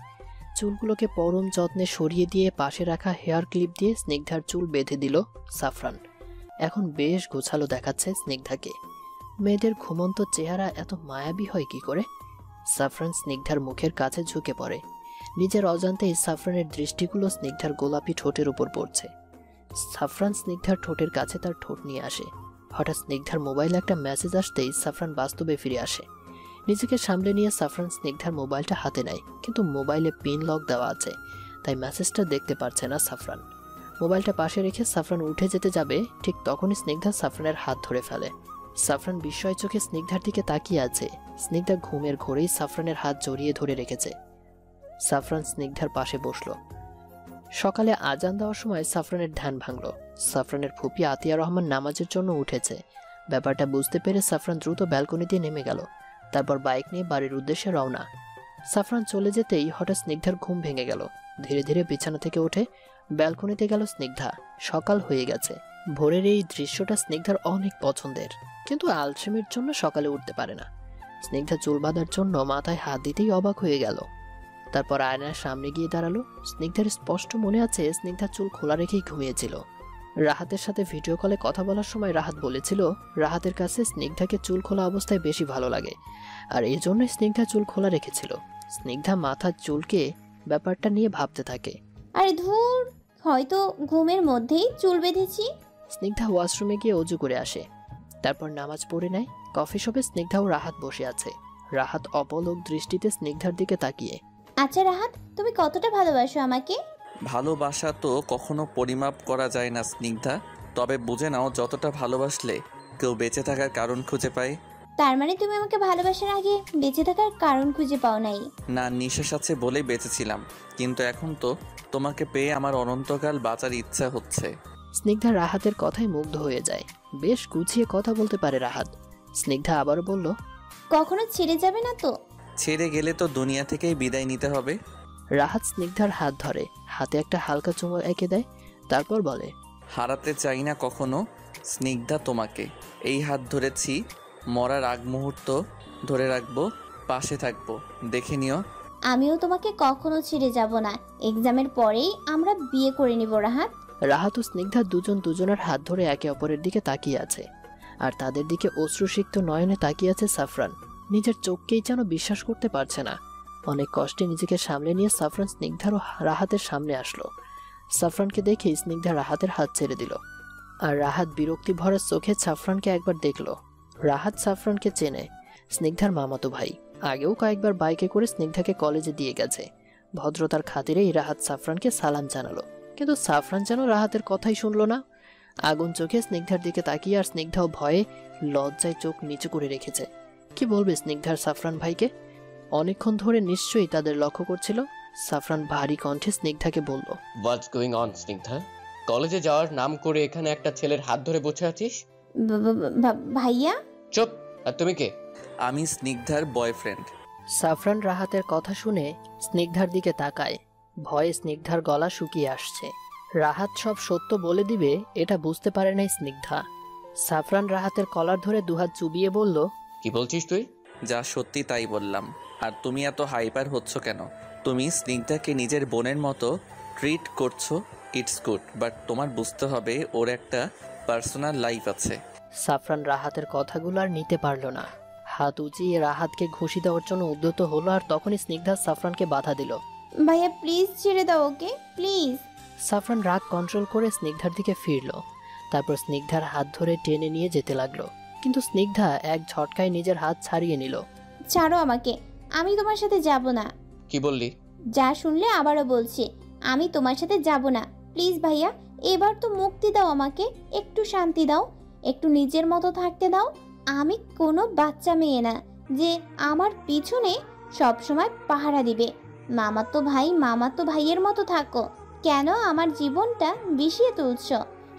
চুলগুলোকে পরম যত্নে সরিয়ে দিয়ে পাশে রাখা হেয়ার ক্লিপ দিয়ে স্নিগ্ধার চুল বেঁধে দিল সাফরান। এখন বেশ গোছালো দেখাচ্ছে স্নিগ্ধাকে। মেয়েদের ঘুমন্ত চেহারা এত মায়াবী হয় কি করে? সাফরান স্নিগ্ধার মুখের কাছে ঝুঁকে পড়ে। নিজের অজান্তেই সাফরানের দৃষ্টিগুলো স্নিগ্ধার গোলাপি ঠোঁটের উপর পড়ছে। সাফরান স্নিগ্ধার ঠোঁটের কাছে তার ঠোঁট নিয়ে আসে। হঠাৎ স্নিগ্ধার মোবাইলে একটা মেসেজ আসতেই সাফরান বাস্তবে ফিরে আসে। নিজেকে সামলে নিয়ে সাফরান স্নিগ্ধার মোবাইলটা হাতে নেয়, কিন্তু মোবাইলে পিন লক দেওয়া আছে, তাই মেসেজটা দেখতে পারছে না সাফরান। মোবাইলটা পাশে রেখে সাফরান উঠে যেতে যাবে, ঠিক তখনই স্নিগ্ধা সাফরানের হাত ধরে ফেলে। সাফরান বিস্ময় চোখে স্নিগ্ধার দিকে তাকিয়ে আছে। স্নিগ্ধা ঘুমের ঘোরেই সাফরানের হাত জড়িয়ে ধরে রেখেছে। সাফরান স্নিগ্ধার পাশে বসলো। সকালে আজান দেওয়ার সময় সাফরানের ধ্যান ভাঙল। সাফরানের ফুপি আতিয়া রহমান নামাজের জন্য উঠেছে। ব্যাপারটা বুঝতে পেরে সাফরান দ্রুত ব্যালকনি দিয়ে নেমে গেল। তারপর বাইক নিয়ে বাড়ির উদ্দেশ্যে রওনা। সাফরান চলে যেতেই হঠাৎ স্নিগ্ধার ঘুম ভেঙে গেল। ধীরে ধীরে বিছানা থেকে উঠে ব্যালকনিতে গেল স্নিগ্ধা। সকাল হয়ে গেছে। ভোরের এই দৃশ্যটা স্নিগ্ধার অনেক পছন্দের, কিন্তু আলসেমির জন্য সকালে উঠতে পারে না। স্নিগ্ধা চুল বাঁধার জন্য মাথায় হাত দিতেই অবাক হয়ে গেল। তারপর আয়নার সামনে গিয়ে দাঁড়ালো। স্নিগ্ধার স্পষ্ট মনে আছে স্নিগ্ধা চুল খোলা রেখেই ঘুমিয়েছিল। রাহাতের সাথে ভিডিও কলে কথা বলার সময় রাহাত বলেছিল রাহাতের কাছে স্নিগ্ধাকে চুল খোলা অবস্থায় বেশি ভালো লাগে, আর এই জন্যই স্নিগ্ধা চুল খোলা রেখেছিল। স্নিগ্ধা মাথার চুলকে ব্যাপারটা নিয়ে ভাবতে থাকে। আরে ধুর, হয়তো ঘুমের মধ্যেই চুল বেঁধেছি। স্নিগ্ধা ওয়াশরুমে গিয়ে অজু করে আসে। তারপর নামাজ পড়ে নেয়। কফি শপে স্নিগ্ধা ও রাহাত বসে আছে। রাহাত অপলক দৃষ্টিতে স্নিগ্ধার দিকে তাকিয়ে। আচ্ছা রাহাত, তুমি কতটা ভালোবাসো আমাকে? ভালোবাসা তো কখনো পরিমাপ করা যায় না স্নিগ্ধা, তবে বুঝে নাও যতটা ভালোবাসলে কেউ বেঁচে থাকার কারণ খুঁজে পায়। তার মানে তুমি আমাকে ভালোবাসার আগে বেঁচে থাকার কারণ খুঁজে পাও নাই? না, নিঃশ্বাস আছে বলেই বেঁচেছিলাম, কিন্তু এখন তো তোমাকে পেয়ে আমার অনন্তকাল বাঁচার ইচ্ছা হচ্ছে। স্নিগ্ধা রাহাতের কথায় মুগ্ধ হয়ে যায়। বেশ গুছিয়ে কথা বলতে পারে রাহাত। স্নিগ্ধা আবার বলল, কখনো ছেড়ে যাবে না তো? ছেড়ে গেলে তো দুনিয়া থেকেই বিদায় নিতে হবে। রাহাত স্নিগ্ধার হাত ধরে, হাতে একটা হালকা চুমু এঁকে দেয়। তারপর বলে, হারাতে চাই না কখনো স্নিগ্ধা তোমাকে। এই হাত ধরেছি, মরার আগ মুহূর্ত ধরে রাখবো, পাশে থাকবো, দেখে নিও। আমিও তোমাকে কখনো ছেড়ে যাব না। এক্সামের পরেই আমরা বিয়ে করে নিব রাহাত। রাহাত ও স্নিগ্ধা দুজন দুজনের হাত ধরে একে অপরের দিকে তাকিয়ে আছে, আর তাদের দিকে অশ্রুসিক্ত নয়নে তাকিয়ে আছে সাফরান। নিজের চোখকেই যেন বিশ্বাস করতে পারছে না। অনেক কষ্টে নিজেকে সামলে নিয়ে সাফরান স্নিগ্ধার ও রাহাতের সামনে আসলো। সাফরানকে দেখেই স্নিগ্ধা রাহাতের হাত ছেড়ে দিল, আর রাহাত বিরক্তি ভরা চোখে সাফরানকে একবার দেখলো। রাহাত সাফরানকে চেনে, স্নিগ্ধার মামাতো ভাই। আগেও কয়েকবার বাইকে করে স্নিগ্ধাকে কলেজে দিয়ে গেছে। ভদ্রতার খাতিরেই রাহাত সাফরানকে সালাম জানালো, কিন্তু সাফরান যেন রাহাতের কথাই শুনলো না। আগুন চোখে স্নিগ্ধার দিকে তাকিয়ে, আর স্নিগ্ধাও ভয়ে লজ্জায় চোখ নিচু করে রেখেছে। কি বলবে স্নিগ্ধার সাফরান ভাইকে? অনেকক্ষণ ধরে নিশ্চয়ই তাদের লক্ষ্য করছিল। সাফরান ভারী কণ্ঠে স্নিগ্ধাকে বলল, হোয়াটস গোয়িং অন স্নিগ্ধা? কলেজে যাওয়ার নাম করে এখানে একটা ছেলের হাত ধরে বসে আছিস? ভাইয়া। চুপ। আর তুমি কে? আমি স্নিগ্ধার বয়ফ্রেন্ড। সাফরান রাহাতের কথা শুনে স্নিগ্ধার দিকে তাকায়। ভয়ে স্নিগ্ধার গলা শুকিয়ে আসছে। রাহাত সব সত্য বলে দিবে এটা বুঝতে পারে নাই স্নিগ্ধা। সাফরান রাহাতের কলার ধরে দুহাত চুবিয়ে বলল, কি বলছিস তুই? যা সত্যি তাই বললাম। আর তুমি এত হাইপার হচ্ছ কেন? তুমি স্নিগ্ধাকে নিজের বোনের মতো ট্রিট করছো, ইটস গুড, বাট তোমার বুঝতে হবে ওর একটা পার্সোনাল লাইফ আছে। সাফরান রাহাতের কথাগুলো আর নিতে পারল না। হাত উঁচিয়ে রাহাতকে ঘুষি দেওয়ার জন্য উদ্যত হলো, আর তখনই স্নিগ্ধা সাফরানকে বাধা দিল। ভাইয়া প্লিজ ছেড়ে দাও ওকে, প্লিজ। সাফরান রাগ কন্ট্রোল করে স্নিগ্ধার দিকে ফিরল। তারপর স্নিগ্ধার হাত ধরে টেনে নিয়ে যেতে লাগলো, কিন্তু স্নিগ্ধা এক ঝটকায় নিজের হাত ছাড়িয়ে নিল। ছাড়ো আমাকে, আমি তোমার সাথে যাব না। কি বললি? যা শুনলে আবারও বলছি, আমি তোমার সাথে যাব না। প্লিজ ভাইয়া, এবার তো মুক্তি দাও আমাকে, একটু শান্তি দাও, একটু নিজের মতো থাকতে দাও। আমি কোনো বাচ্চা মেয়ে না যে আমার পিছনে সবসময় পাহারা দিবে। মামাতো ভাইয়ের মতো থাকো। কেন আমার জীবনটা বিষিয়ে তুলছ?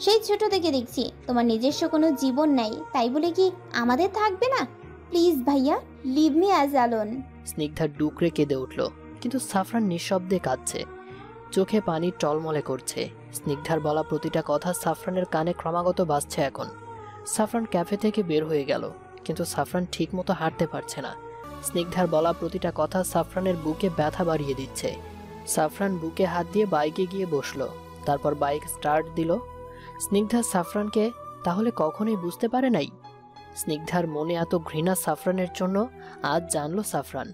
সেই ছোট থেকে দেখছি তোমার নিজস্ব কোনো জীবন নাই, তাই বলে কি আমাদের থাকবে না? প্লিজ ভাইয়া, leave me as alone. Snigdha ডুকরে কেঁদে উঠল, কিন্তু সাফরান নিঃশব্দে কাঁদছে, চোখে পানি টলমলে করছে। স্নিগ্ধার বলা প্রতিটা কথা সাফরানের কানে ক্রমাগত বাজছে এখন। সাফরান ক্যাফে থেকে বের হয়ে গেল, কিন্তু সাফরান ঠিক মতো হাঁটতে পারছে না। স্নিগ্ধার বলা প্রতিটা কথা সাফরানের বুকে ব্যথা বাড়িয়ে দিচ্ছে। সাফরান বুকে হাত দিয়ে বাইকে গিয়ে বসলো, তারপর বাইক স্টার্ট দিল। স্নিগ্ধা সাফরানকে তাহলে কখনোই বুঝতে পারে নাই। স্নিগ্ধার মনে এত ঘৃণা সাফরানের জন্য আজ জানলো সাফরান।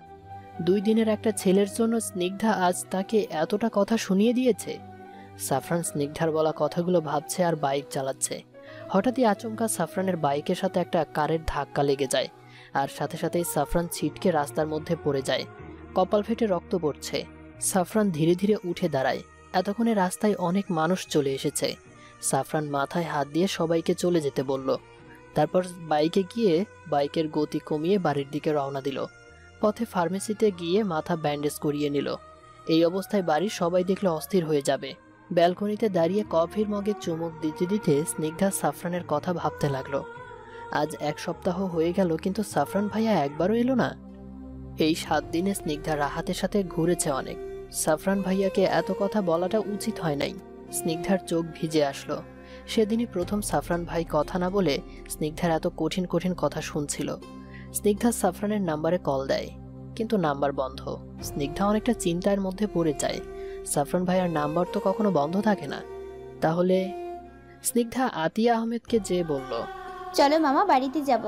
2 দিনের একটা ছেলের জন্য স্নিগ্ধা আজ তাকে এতটা কথা শুনিয়ে দিয়েছে। সাফরান স্নিগ্ধার বলা কথাগুলো ভাবছে আর বাইক চালাচ্ছে। হঠাৎই আচমকা সাফরানের বাইকের সাথে একটা কারের ধাক্কা লেগে যায়, আর সাথে সাথেই সাফরান ছিটকে রাস্তার মধ্যে পড়ে যায়। কপাল ফেটে রক্ত পড়ছে। সাফরান ধীরে ধীরে উঠে দাঁড়ায়। এতক্ষণে রাস্তায় অনেক মানুষ চলে এসেছে। সাফরান মাথায় হাত দিয়ে সবাইকে চলে যেতে বলল। তারপর বাইকে গিয়ে বাইকের গতি কমিয়ে বাড়ির দিকে রওনা দিল। পথে ফার্মেসিতে গিয়ে মাথা ব্যান্ডেজ করিয়ে নিল। এই অবস্থায় বাড়ির সবাই দেখলে অস্থির হয়ে যাবে। ব্যালকনিতে দাঁড়িয়ে কফির মগে চুমুক দিতে দিতে স্নিগ্ধা সাফরানের কথা ভাবতে লাগলো। আজ 1 সপ্তাহ হয়ে গেল, কিন্তু সাফরান ভাইয়া একবারও এলো না। এই 7 দিনে স্নিগ্ধা রাহাতের সাথে ঘুরেছে অনেক। সাফরান ভাইয়াকে এত কথা বলাটা উচিত হয় নাই। স্নিগ্ধার চোখ ভিজে আসলো। সেদিনই প্রথম সাফরান ভাই কথা না বলে স্নিগ্ধার এত কঠিন কঠিন কথা শুনছিল। স্নিগ্ধা সাফরানের নাম্বারে কল দেয়, কিন্তু নাম্বার বন্ধ। স্নিগ্ধা অনেকটা চিন্তার মধ্যে পড়ে যায়। সাফরান ভাইয়ার নাম্বার তো কখনো বন্ধ থাকে না। তাহলে স্নিগ্ধা আতিয়া আহমেদকে যেয়ে বলল, চলো মামা, বাড়িতে যাব।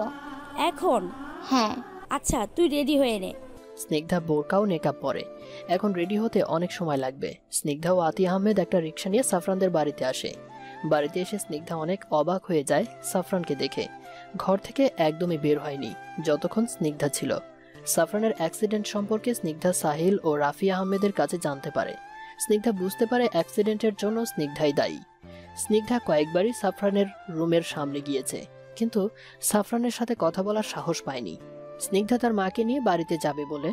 এখন? হ্যাঁ। আচ্ছা, তুই রেডি হয়ে নে। স্নিগ্ধা বোরকাও নেকআপ পরে, এখন রেডি হতে অনেক সময় লাগবে। স্নিগ্ধা ও আতিয়া আহমেদ একটা রিক্সা নিয়ে সাফরানদের বাড়িতে আসে। বাড়িতে এসে স্নিগ্ধা অনেক অবাক হয়ে যায় সাফরানকে দেখে। ঘর থেকে একদমই বের হয়নি যতক্ষণ স্নিগ্ধা ছিল। সাফরানের অ্যাক্সিডেন্ট সম্পর্কে স্নিগ্ধা সাহিল ও রাফি আহমেদের কাছে জানতে পারে। স্নিগ্ধা বুঝতে পারে অ্যাক্সিডেন্টের জন্য স্নিগ্ধাই দায়ী। স্নিগ্ধা কয়েকবারই সাফরানের রুমের সামনে গিয়েছে, কিন্তু সাফরানের সাথে কথা বলার সাহস পায়নি। স্নিগ্ধা তার মাকে নিয়ে বাড়িতে যাবে বলে।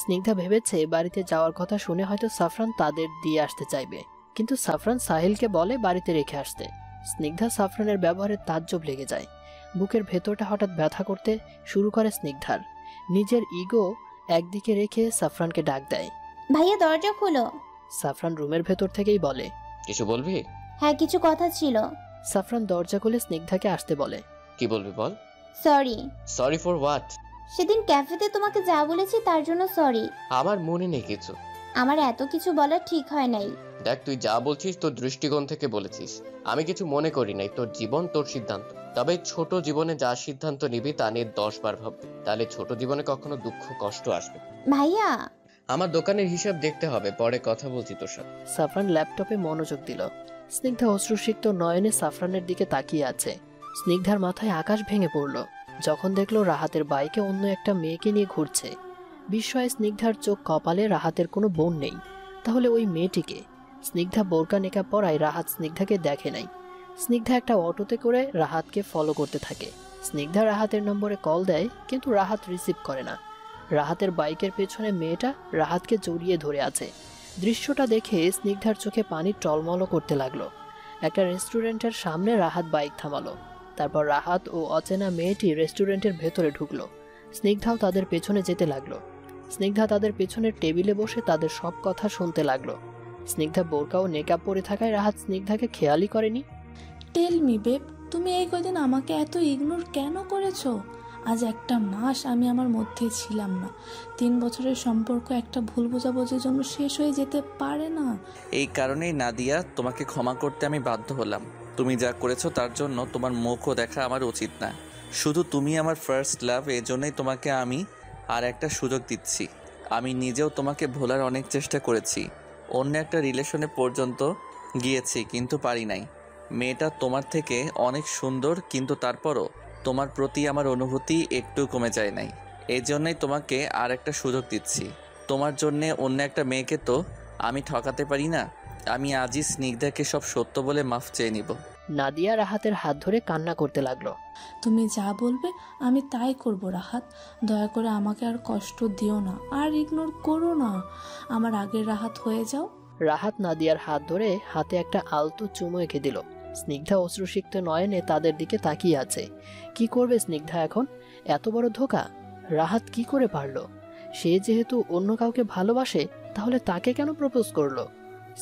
স্নিগ্ধা ভেবেছে বাড়িতে যাওয়ার কথা শুনে হয়তো সাফরান তাদের দিয়ে আসতে চাইবে, কিন্তু সাফরান সাহিলকে বলে বাড়িতে রেখে আসতে। স্নিগ্ধা সাফরানের ব্যবহারে তাজ্জব লেগে যায়। বুকের ভেতরটা হঠাৎ ব্যথা করতে শুরু করে স্নিগ্ধার। নিজের ইগো একদিকে রেখে সাফরানকে ডাক দেয়, ভাইয়া দরজা খোলো। সাফরান রুমের ভেতর থেকেই বলে, কিছু বলবি? হ্যাঁ, কিছু কথা ছিল। সাফরান দরজা খুলে স্নিগ্ধাকে আসতে বলে। কি বলবি বল। সরি। Sorry for what? সেদিন ক্যাফেতে তোমাকে যা বলেছি তার জন্য সরি। আমার মনে নেই কিছু। আমার এত কিছু বলা ঠিক হয় নাই। দেখ, তুই যা বলছিস তোর দৃষ্টিকোণ থেকে বলেছিস, আমি কিছু মনে করি নাই। তোর জীবন, তোর সিদ্ধান্ত। তবে ছোট জীবনে যা সিদ্ধান্ত নিবি তা নিয়ে 10 বার ভাববি, তাহলে ছোট জীবনে কখনো দুঃখ কষ্ট আসবে না। ভাইয়া, আমার দোকানের হিসাব দেখতে হবে, পরে কথা বলছি তোর সাথে। সাফরান ল্যাপটপে মনোযোগ দিল। স্নিগ্ধা অশ্রুসিক্ত নয়নে সাফরানের দিকে তাকিয়ে আছে। স্নিগ্ধার মাথায় আকাশ ভেঙে পড়ল যখন দেখলো রাহাতের বাইকে অন্য একটা মেয়েকে নিয়ে ঘুরছে। বিস্ময়ে স্নিগ্ধার চোখ কপালে। রাহাতের কোনো বোন নেই, তাহলে ওই মেয়েটিকে? স্নিগ্ধা বোরকা নেকাব পরায় রাহাত স্নিগ্ধাকে দেখে নাই। স্নিগ্ধা একটা অটোতে করে রাহাতকে ফলো করতে থাকে। স্নিগ্ধা রাহাতের নম্বরে কল দেয়, কিন্তু রাহাত রিসিভ করে না। রাহাতের বাইকের পেছনে মেয়েটা রাহাতকে জড়িয়ে ধরে আছে। দৃশ্যটা দেখে স্নিগ্ধার চোখে পানি টলমল করতে লাগলো। একটা রেস্টুরেন্টের সামনে রাহাত বাইক থামালো। তারপর রাহাত ও অচেনা মেয়েটি রেস্টুরেন্টের ভেতরে ঢুকলো। স্নিগ্ধাও তাদের পেছনে যেতে লাগলো। স্নিগ্ধা তাদের পেছনের টেবিলে বসে তাদের সব কথা শুনতে লাগলো। স্নিগ্ধা বোরকা ও নেকাব পরে থাকায় রাহাত স্নিগ্ধাকে খেয়ালই করেনি। টেল মি বেব, তুমি এই কদিন আমাকে এত ইগনোর কেন করেছো? আজ একটা মাস আমি আমার মধ্যে ছিলাম না। 3 বছরের সম্পর্ক একটা ভুল বোঝাবুঝির জন্য শেষ হয়ে যেতে পারে না। এই কারণেই নাদিয়া, তোমাকে ক্ষমা করতে আমি বাধ্য হলাম। তুমি যা করেছো তার জন্য তোমার মুখও দেখা আমার উচিত না। শুধু তুমি আমার ফার্স্ট লাভ, এজন্যই তোমাকে আমি আর একটা সুযোগ দিচ্ছি। আমি নিজেও তোমাকে ভোলার অনেক চেষ্টা করেছি, অন্য একটা রিলেশনে পর্যন্ত গিয়েছি, কিন্তু পারি নাই। মেয়েটা তোমার থেকে অনেক সুন্দর, কিন্তু তারপরও তোমার প্রতি আমার অনুভূতি একটু কমে যায় নাই। এই জন্যই তোমাকে আর একটা সুযোগ দিচ্ছি। তোমার জন্যে অন্য একটা মেয়েকে তো আমি ঠকাতে পারি না। আমি আজই স্নিগ্ধাকে সব সত্য বলে মাফ চেয়ে নিব। নাদিয়া রাহাতের হাত ধরে কান্না করতে লাগলো। তুমি যা বলবে আমি তাই করব রাহাত। দয়া করে আমাকে আর কষ্ট দিও না, আর ইগনোর করো না। আমার আগের রাহাত হয়ে যাও। রাহাত নাদিয়ার হাত ধরে হাতে একটা আলতো চুমু এঁকে দিল। স্নিগ্ধা অশ্রুসিক্ত নয়নে তাদের দিকে তাকিয়ে আছে। কি করবে স্নিগ্ধা এখন? এত বড় ধোঁকা রাহাত কি করে পারল? সে যেহেতু অন্য কাউকে ভালোবাসে, তাহলে তাকে কেন প্রপোজ করলো?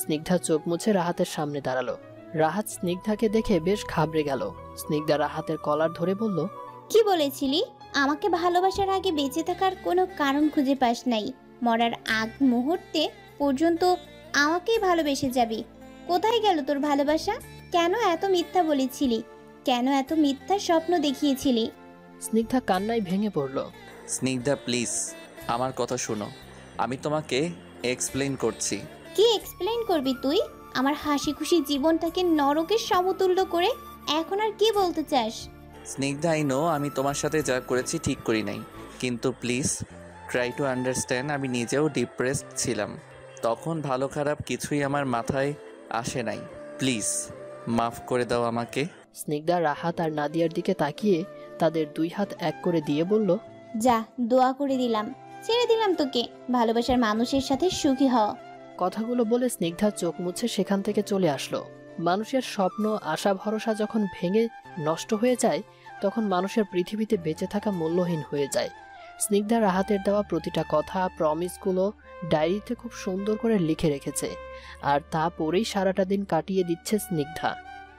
স্নিগ্ধা চোখ মুছে রাহাতের সামনে দাঁড়ালো। রাহাত স্নিগ্ধাকে দেখে বেশ ঘাবড়ে গেল। স্নিগ্ধা রাহাতের কলার ধরে বলল, কি বলেছিলি? আমাকে ভালোবাসার আগে বেঁচে থাকার কোনো কারণ খুঁজে পাস নাই। মরার আগ মুহূর্তে পর্যন্ত আমাকেই ভালোবেসে যাবি। কোথায় গেল তোর ভালোবাসা? কেন এত মিথ্যা বলেছিলি? কেন এত মিথ্যা স্বপ্ন দেখিয়েছিলি? স্নিগ্ধা কান্নায় ভেঙে পড়ল। স্নিগ্ধা প্লিজ, আমার কথা শোনো। আমি তোমাকে এক্সপ্লেইন করছি। কি এক্সপ্লেইন করবি তুই? আমার হাসি খুশি জীবনটাকে নরকের সমতুল্য করে এখন আর কি বলতে চাস? স্নিগ্ধা, আই নো আমি তোমার সাথে যা করেছি ঠিক করি নাই, কিন্তু প্লিজ ট্রাই টু আন্ডারস্ট্যান্ড। আমি নিজেও ডিপ্রেসড ছিলাম, তখন ভালো খারাপ কিছুই আমার মাথায় আসে নাই। প্লিজ মাফ করে দাও আমাকে। স্নিগ্ধা রাহাত আর নাদিয়ার দিকে তাকিয়ে তাদের 2 হাত এক করে দিয়ে বলল, যা, দোয়া করে দিলাম, ছেড়ে দিলাম তোকে। ভালোবাসার মানুষের সাথে সুখী হ। কথাগুলো বলে স্নিগ্ধা চোখ মুছে সেখান থেকে চলে আসলো। মানুষের স্বপ্ন, আশা, ভরসা যখন ভেঙে নষ্ট হয়ে যায়, তখন মানুষের পৃথিবীতে বেঁচে থাকা মূল্যহীন হয়ে যায়। স্নিগ্ধা রাহাতের দেওয়া প্রতিটা কথা, প্রমিসগুলো ডায়েরিতে খুব সুন্দর করে লিখে রেখেছে, আর তা পড়েই সারাটা দিন কাটিয়ে দিচ্ছে স্নিগ্ধা।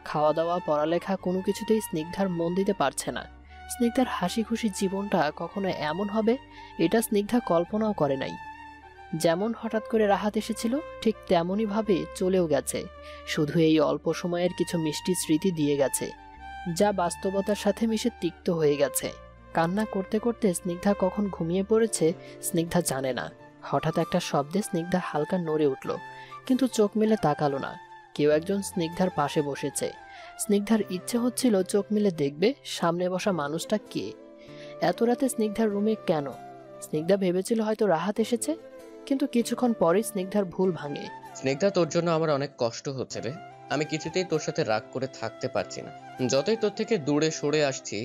খাওয়া দাওয়া, পড়ালেখা কোনো কিছুতেই স্নিগ্ধার মন দিতে পারছে না। স্নিগ্ধার হাসি খুশি জীবনটা কখনো এমন হবে, এটা স্নিগ্ধা কল্পনাও করে নাই। যেমন হঠাৎ করে রাহাত এসেছিল, ঠিক তেমনই ভাবে চলেও গেছে। শুধু এই অল্প সময়ের কিছু মিষ্টি স্মৃতি দিয়ে গেছে, যা বাস্তবতার সাথে মিশে তিক্ত হয়ে গেছে। কান্না করতে করতে স্নিগ্ধা কখন ঘুমিয়ে পড়েছে স্নিগ্ধা জানে না। হঠাৎ একটা শব্দে স্নিগ্ধা হালকা নড়ে উঠল, কিন্তু চোখ মেলে তাকালো না। কেউ একজন স্নিগ্ধার পাশে বসেছে। স্নিগ্ধার ইচ্ছে হচ্ছিল চোখ মেলে দেখবে সামনে বসা মানুষটা কে। এত রাতে স্নিগ্ধার রুমে কেন? স্নিগ্ধা ভেবেছিল হয়তো রাহাত এসেছে, কিন্তু কিছুক্ষণ পরেই স্নিগ্ধার ভুল ভাঙে। স্নিগ্ধা, তোর জন্য আমার অনেক কষ্ট হচ্ছে রে। আমি কিছুতেই তোর সাথে রাগ করে থাকতে পারছি না। যতই তোর থেকে দূরে সরে আসছি,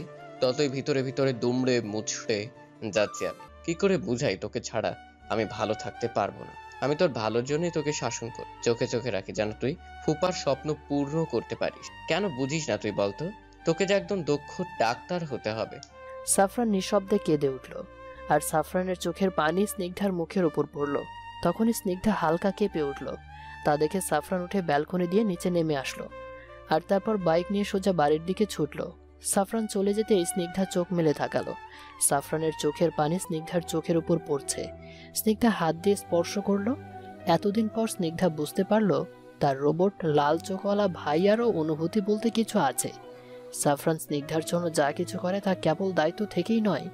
ততই ভিতরে ভিতরে দুমড়ে মুচড়ে যাচ্ছি। আমি কি করে বুঝাই তোকে ছাড়া আমি ভালো থাকতে পারবো না। আমি তোর ভালোর জন্যই তোকে শাসন করি, চোখে চোখে রাখি, যেন তুই ফুপার স্বপ্ন পূর্ণ করতে পারিস। কেন বুঝিস না তুই বলতো? তোকে যে একদম দক্ষ ডাক্তার হতে হবে। সাফরান নিঃশব্দে কেঁদে উঠল, আর সাফরানের চোখের পানি স্নিগ্ধার মুখের উপর পড়ল। তখনই স্নিগ্ধা হালকা কেঁপে উঠল। তা দেখে সাফরান উঠে ব্যালকনি দিয়ে নিচে নেমে আসলো, আর তারপর বাইক নিয়ে সোজা বাড়ির দিকে ছুটল। সাফরান চলে যেতেই স্নিগ্ধা চোখ মেলে তাকালো। সাফরানের চোখের পানি স্নিগ্ধার চোখের উপর পড়ছে। স্নিগ্ধা হাত দিয়ে স্পর্শ করলো, এতদিন পর স্নিগ্ধা বুঝতে পারল তার রোবট লাল চোখওয়ালা ভাইয়ারও অনুভূতি বলতে কিছু আছে। সাফরান স্নিগ্ধার জন্য যা কিছু করে তা কেবল দায়িত্ব থেকেই নয়।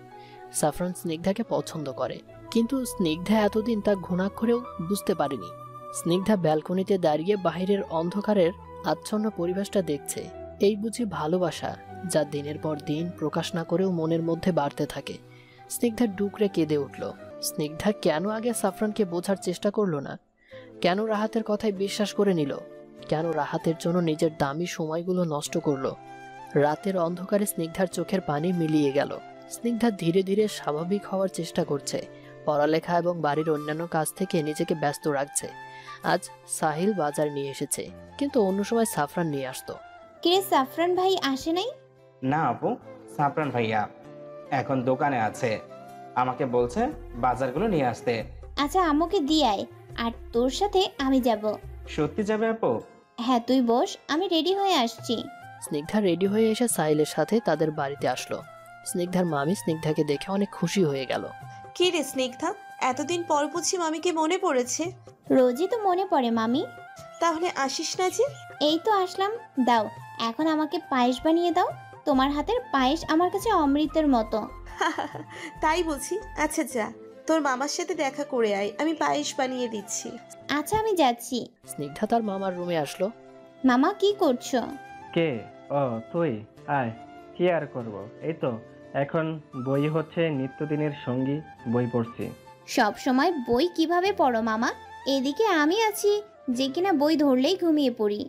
সাফরান স্নিগ্ধাকে পছন্দ করে, কিন্তু স্নিগ্ধা এতদিন তা ঘুণাক্ষরেও বুঝতে পারেনি। স্নিগ্ধা ব্যালকনিতে দাঁড়িয়ে বাইরের অন্ধকারের আচ্ছন্ন পরিবেশটা দেখছে। এই বুঝি ভালোবাসা, যা দিনের পর দিন প্রকাশ না করেও মনের মধ্যে বাড়তে থাকে। স্নিগ্ধা ডুকরে কেঁদে উঠল। স্নিগ্ধা কেন আগে সাফরানকে বোঝার চেষ্টা করলো না? কেন রাহাতের কথায় বিশ্বাস করে নিল? কেন রাহাতের জন্য নিজের দামি সময়গুলো নষ্ট করলো? রাতের অন্ধকারে স্নিগ্ধার চোখের পানি মিলিয়ে গেল। স্নিগ্ধা ধীরে ধীরে স্বাভাবিক হওয়ার চেষ্টা করছে, পড়ালেখা এবং বাড়ির অন্যান্য কাজ থেকে নিজেকে ব্যস্ত রাখছে। আজ সাহিল বাজার নিয়ে এসেছে, কিন্তু অন্য সময় সাফরান নিয়ে আসতো। কিরে সাফরান ভাই আসে নাই? না আপু, সাফরান ভাইয়া এখন দোকানে আছে, আমাকে বলছে বাজারগুলো নিয়ে আসতে। আচ্ছা আম্মুকে দিয়ে আয়, আর তোর সাথে আমি যাব। সত্যি যাবে আপু? হ্যাঁ তুই বস, আমি রেডি হয়ে আসছি। স্নিগ্ধা রেডি হয়ে এসে সাহিলের সাথে তাদের বাড়িতে আসলো। স্নিগ্ধার মামি স্নিগ্ধাকে দেখে অনেক খুশি হয়ে গেল। কি রে স্নিগ্ধা, এতদিন পর বুঝি মামিকে মনে পড়েছে? রোজই তো মনে পড়ে মামি। তাহলে আসিস না যে? এই তো আসলাম। দাও এখন আমাকে পায়েস বানিয়ে দাও, তোমার হাতের পায়েস আমার কাছে অমৃতের মতো। তাই বুঝি? আচ্ছা যা, তোর মামার সাথে দেখা করে আয়, আমি পায়েস বানিয়ে দিচ্ছি। আচ্ছা আমি যাচ্ছি। স্নিগ্ধা তার মামার রুমে আসলো। মামা কি করছো? কে? ও তুই, আয়। কি আর করবো, এই তো এখন বই হচ্ছে নিত্যদিনের সঙ্গী, বই পড়ছি। সব সময় বই কিভাবে পড়ো মামা? এদিকে আমি আছি যে কিনা বই ধরলেই ঘুমিয়ে পড়ি।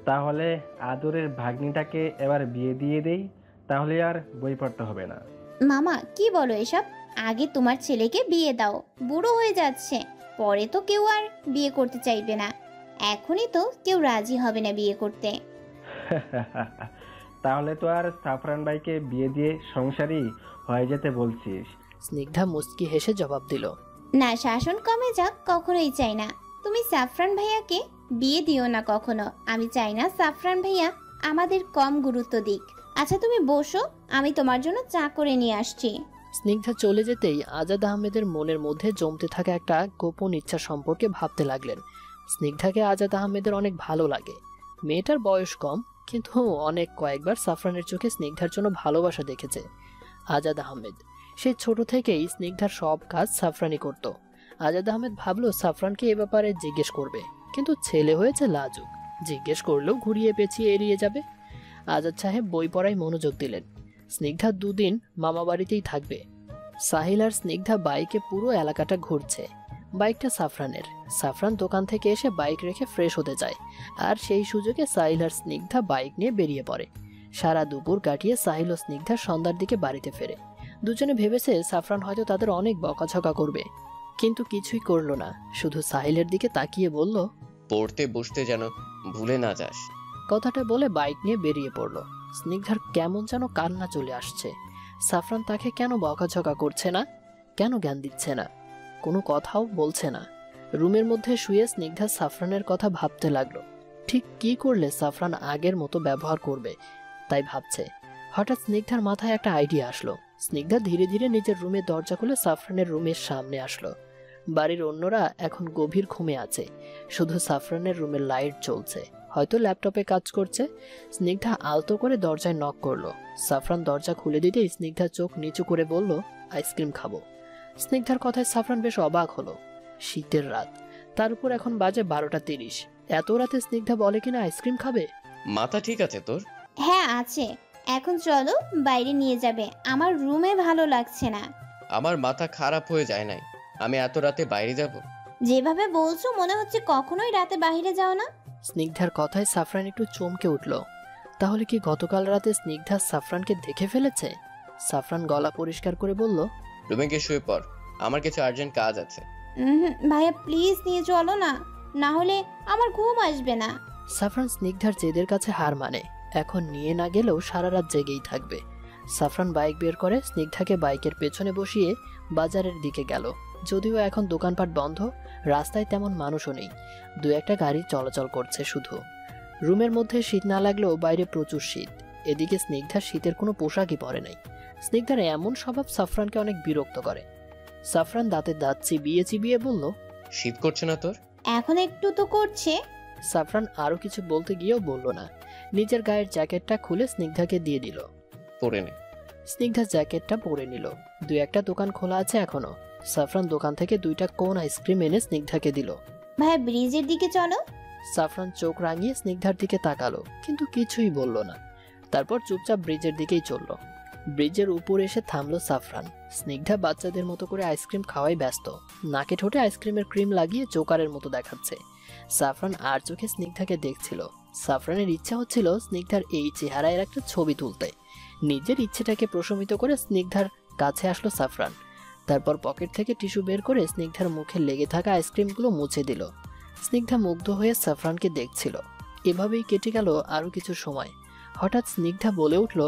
তাহলে আদরের ভাগ্নিটাকে এবার বিয়ে দিয়ে দেই, তাহলে আর বই পড়তে হবে না। মামা কি বলো এসব? আগে তোমার ছেলেকে বিয়ে দাও, বুড়ো হয়ে যাচ্ছে, পরে তো কেউ আর বিয়ে করতে চাইবে না। এখনই তো কেউ রাজি হবে না বিয়ে করতে। তাহলে তো আর সাফরান ভাইকে বিয়ে দিয়ে সংসারী হয়ে যেতে বলছিস? স্নিগ্ধা মুচকি হেসে জবাব দিল। না, শাসন কমে যাক কখনোই চাই না। তুমি সাফরান ভাইয়াকে বিয়ে দিও না কখনো। আমি চাই না সাফরান ভাইয়া আমাদের কম গুরুত্ব দিক। আচ্ছা তুমি বসো, আমি তোমার জন্য চা করে নিয়ে আসছি। স্নিগ্ধা চলে যেতেই আজাদ আহমেদের মনের মধ্যে জমতে থাকা একটা গোপন ইচ্ছা সম্পর্কে ভাবতে লাগলেন। স্নিগ্ধাকে আজাদ আহমেদের অনেক ভালো লাগে। মেয়েটার বয়স কম, কিন্তু অনেক কয়েকবার সাফরানের চোখে স্নিগ্ধার জন্য ভালোবাসা দেখেছে আজাদ আহমেদ। সেই ছোট থেকেই স্নিগ্ধার সব কাজ সাফরানই করত। আজাদ আহমেদ ভাবলো সাফরানকে এ ব্যাপারে জিজ্ঞেস করবে, কিন্তু ছেলে হয়েছে লাজুক, জিজ্ঞেস করলেও ঘুরিয়ে পেঁচিয়ে এড়িয়ে যাবে। আজাদ সাহেব বই পড়ায় মনোযোগ দিলেন। স্নিগ্ধা দুদিন মামা বাড়িতেই থাকবে। সাহিল আর স্নিগ্ধা বাইকে পুরো এলাকাটা ঘুরছে। বাইকটা সাফরানের। সাফরান দোকান থেকে এসে বাইক রেখে ফ্রেশ হতে যায়, আর সেই সুযোগে সাহিল আর স্নিগ্ধা বাইক নিয়ে বেরিয়ে পড়ে। সারা দুপুর কাটিয়ে সাহিল ও স্নিগ্ধা সন্ধ্যার দিকে বাড়িতে ফেরে। দুজনে ভেবেছে সাফরান হয়তো তাদের অনেক বকাঝকা করবে, কিন্তু কিছুই করলো না। শুধু সাহিলের দিকে তাকিয়ে বলল, পড়তে বসতে যেন ভুলে না যাস। কথাটা বলে বাইক নিয়ে বেরিয়ে পড়লো। স্নিগ্ধার কেমন যেন কান্না চলে আসছে। সাফরান তাকে কেন বকাঝকা করছে না, কেন জ্ঞান দিচ্ছে না, কোনো কথাও বলছে না। রুমের মধ্যে শুয়ে স্নিগ্ধা সাফরানের কথা ভাবতে লাগলো। ঠিক কি করলে সাফরান আগের মতো ব্যবহার করবে তাই ভাবছে। হঠাৎ স্নিগ্ধার মাথায় একটা আইডিয়া আসলো। স্নিগ্ধা ধীরে ধীরে নিজের রুমের দরজা খুলে সাফরানের রুমের সামনে আসলো। বাড়ির অন্যরা এখন গভীর ঘুমে আছে, শুধু সাফরানের রুমের লাইট জ্বলছে, হয়তো ল্যাপটপে কাজ করছে। স্নিগ্ধা আলতো করে দরজায় নক করলো। সাফরান দরজা খুলে দিতেই স্নিগ্ধা চোখ নিচু করে বলল, আইসক্রিম খাবো। স্নিগ্ধার কথায় সাফরান বেশ অবাক হলো। শীতের রাত, তার উপর এখন বাজে 12:30। এত রাতে স্নিগ্ধা বলে কিনা আইসক্রিম খাবে। মাথা ঠিক আছে তোর? হ্যাঁ আছে, এখন চলো বাইরে নিয়ে যাবে, আমার রুমে ভালো লাগছে না। আমার মাথা খারাপ হয়ে যায় নাই, আমি এত রাতে বাইরে যাব? যেভাবে বলছো মনে হচ্ছে কখনোই রাতে বাইরে যাও না। স্নিগ্ধার কথায় সাফরান একটু চমকে উঠল। তাহলে কি গতকাল রাতে স্নিগ্ধা সাফরানকে দেখে ফেলেছে? সাফরান গলা পরিষ্কার করে বলল, রুমে গিয়ে শুয়ে পড়, আমার কিছু আর্জেন্ট কাজ আছে। ভাইয়া প্লিজ নিয়ে চলো না, না হলে আমার ঘুম আসবে না। সাফরান স্নিগ্ধার জেদের কাছে হার মানে, এখন নিয়ে না গেলেও সারা রাত জেগেই থাকবে। সাফরান বাইক বের করে স্নিগ্ধাকে বাইকের পেছনে বসিয়ে বাজারের দিকে গেল। যদিও এখন দোকানপাট বন্ধ, রাস্তায় তেমন মানুষও নেই, দু একটা গাড়ি চলাচল করছে শুধু। রুমের মধ্যে শীত না লাগলেও বাইরে প্রচুর শীত। এদিকে স্নিগ্ধার শীতের কোনো পোশাকই পরে নাই। স্নিগ্ধার এমন স্বভাব সাফরানকে অনেক বিরক্ত করে। সাফরান দাঁতে দাঁত চিবিয়ে চিবিয়ে বলল, শীত করছে না তোর? এখন একটু তো করছে। সাফরান আরও কিছু বলতে গিয়েও বলল না, নিজের গায়ের জ্যাকেটটা খুলে স্নিগ্ধাকে দিয়ে দিল। পরে নে। স্নিগ্ধা জ্যাকেটটা পরে নিল। 2-1টা দোকান খোলা আছে এখনো। সাফরান দোকান থেকে 2টা কোন আইসক্রিম এনে স্নিগ্ধাকে দিল। ভাইয়া ব্রিজের দিকে চলো। সাফরান চোখ রাঙিয়ে স্নিগ্ধার দিকে তাকালো, কিন্তু কিছুই বলল না। তারপর চুপচাপ ব্রিজের দিকেই চলল। ব্রিজের উপর এসে থামলো সাফরান। স্নিগ্ধা বাচ্চাদের মতো করে আইসক্রিম খাওয়াই ব্যস্ত। নাকে ঠোঁটে আইসক্রিমের ক্রিম লাগিয়ে জোকারের মতো দেখাচ্ছে। সাফরান আর চোখে স্নিগ্ধাকে দেখছিল। সাফরানের ইচ্ছা হচ্ছিল স্নিগ্ধার এই চেহারায় একটা ছবি তুলতে। নিজের ইচ্ছেটাকে প্রশমিত করে স্নিগ্ধার কাছে আসলো সাফরান। তারপর পকেট থেকে টিস্যু বের করে স্নিগ্ধার মুখে লেগে থাকা আইসক্রিমগুলো মুছে দিল। স্নিগ্ধা মুগ্ধ হয়ে সাফরানকে দেখছিল। এভাবেই কেটে গেল আরও কিছু সময়। হঠাৎ স্নিগ্ধা বলে উঠল,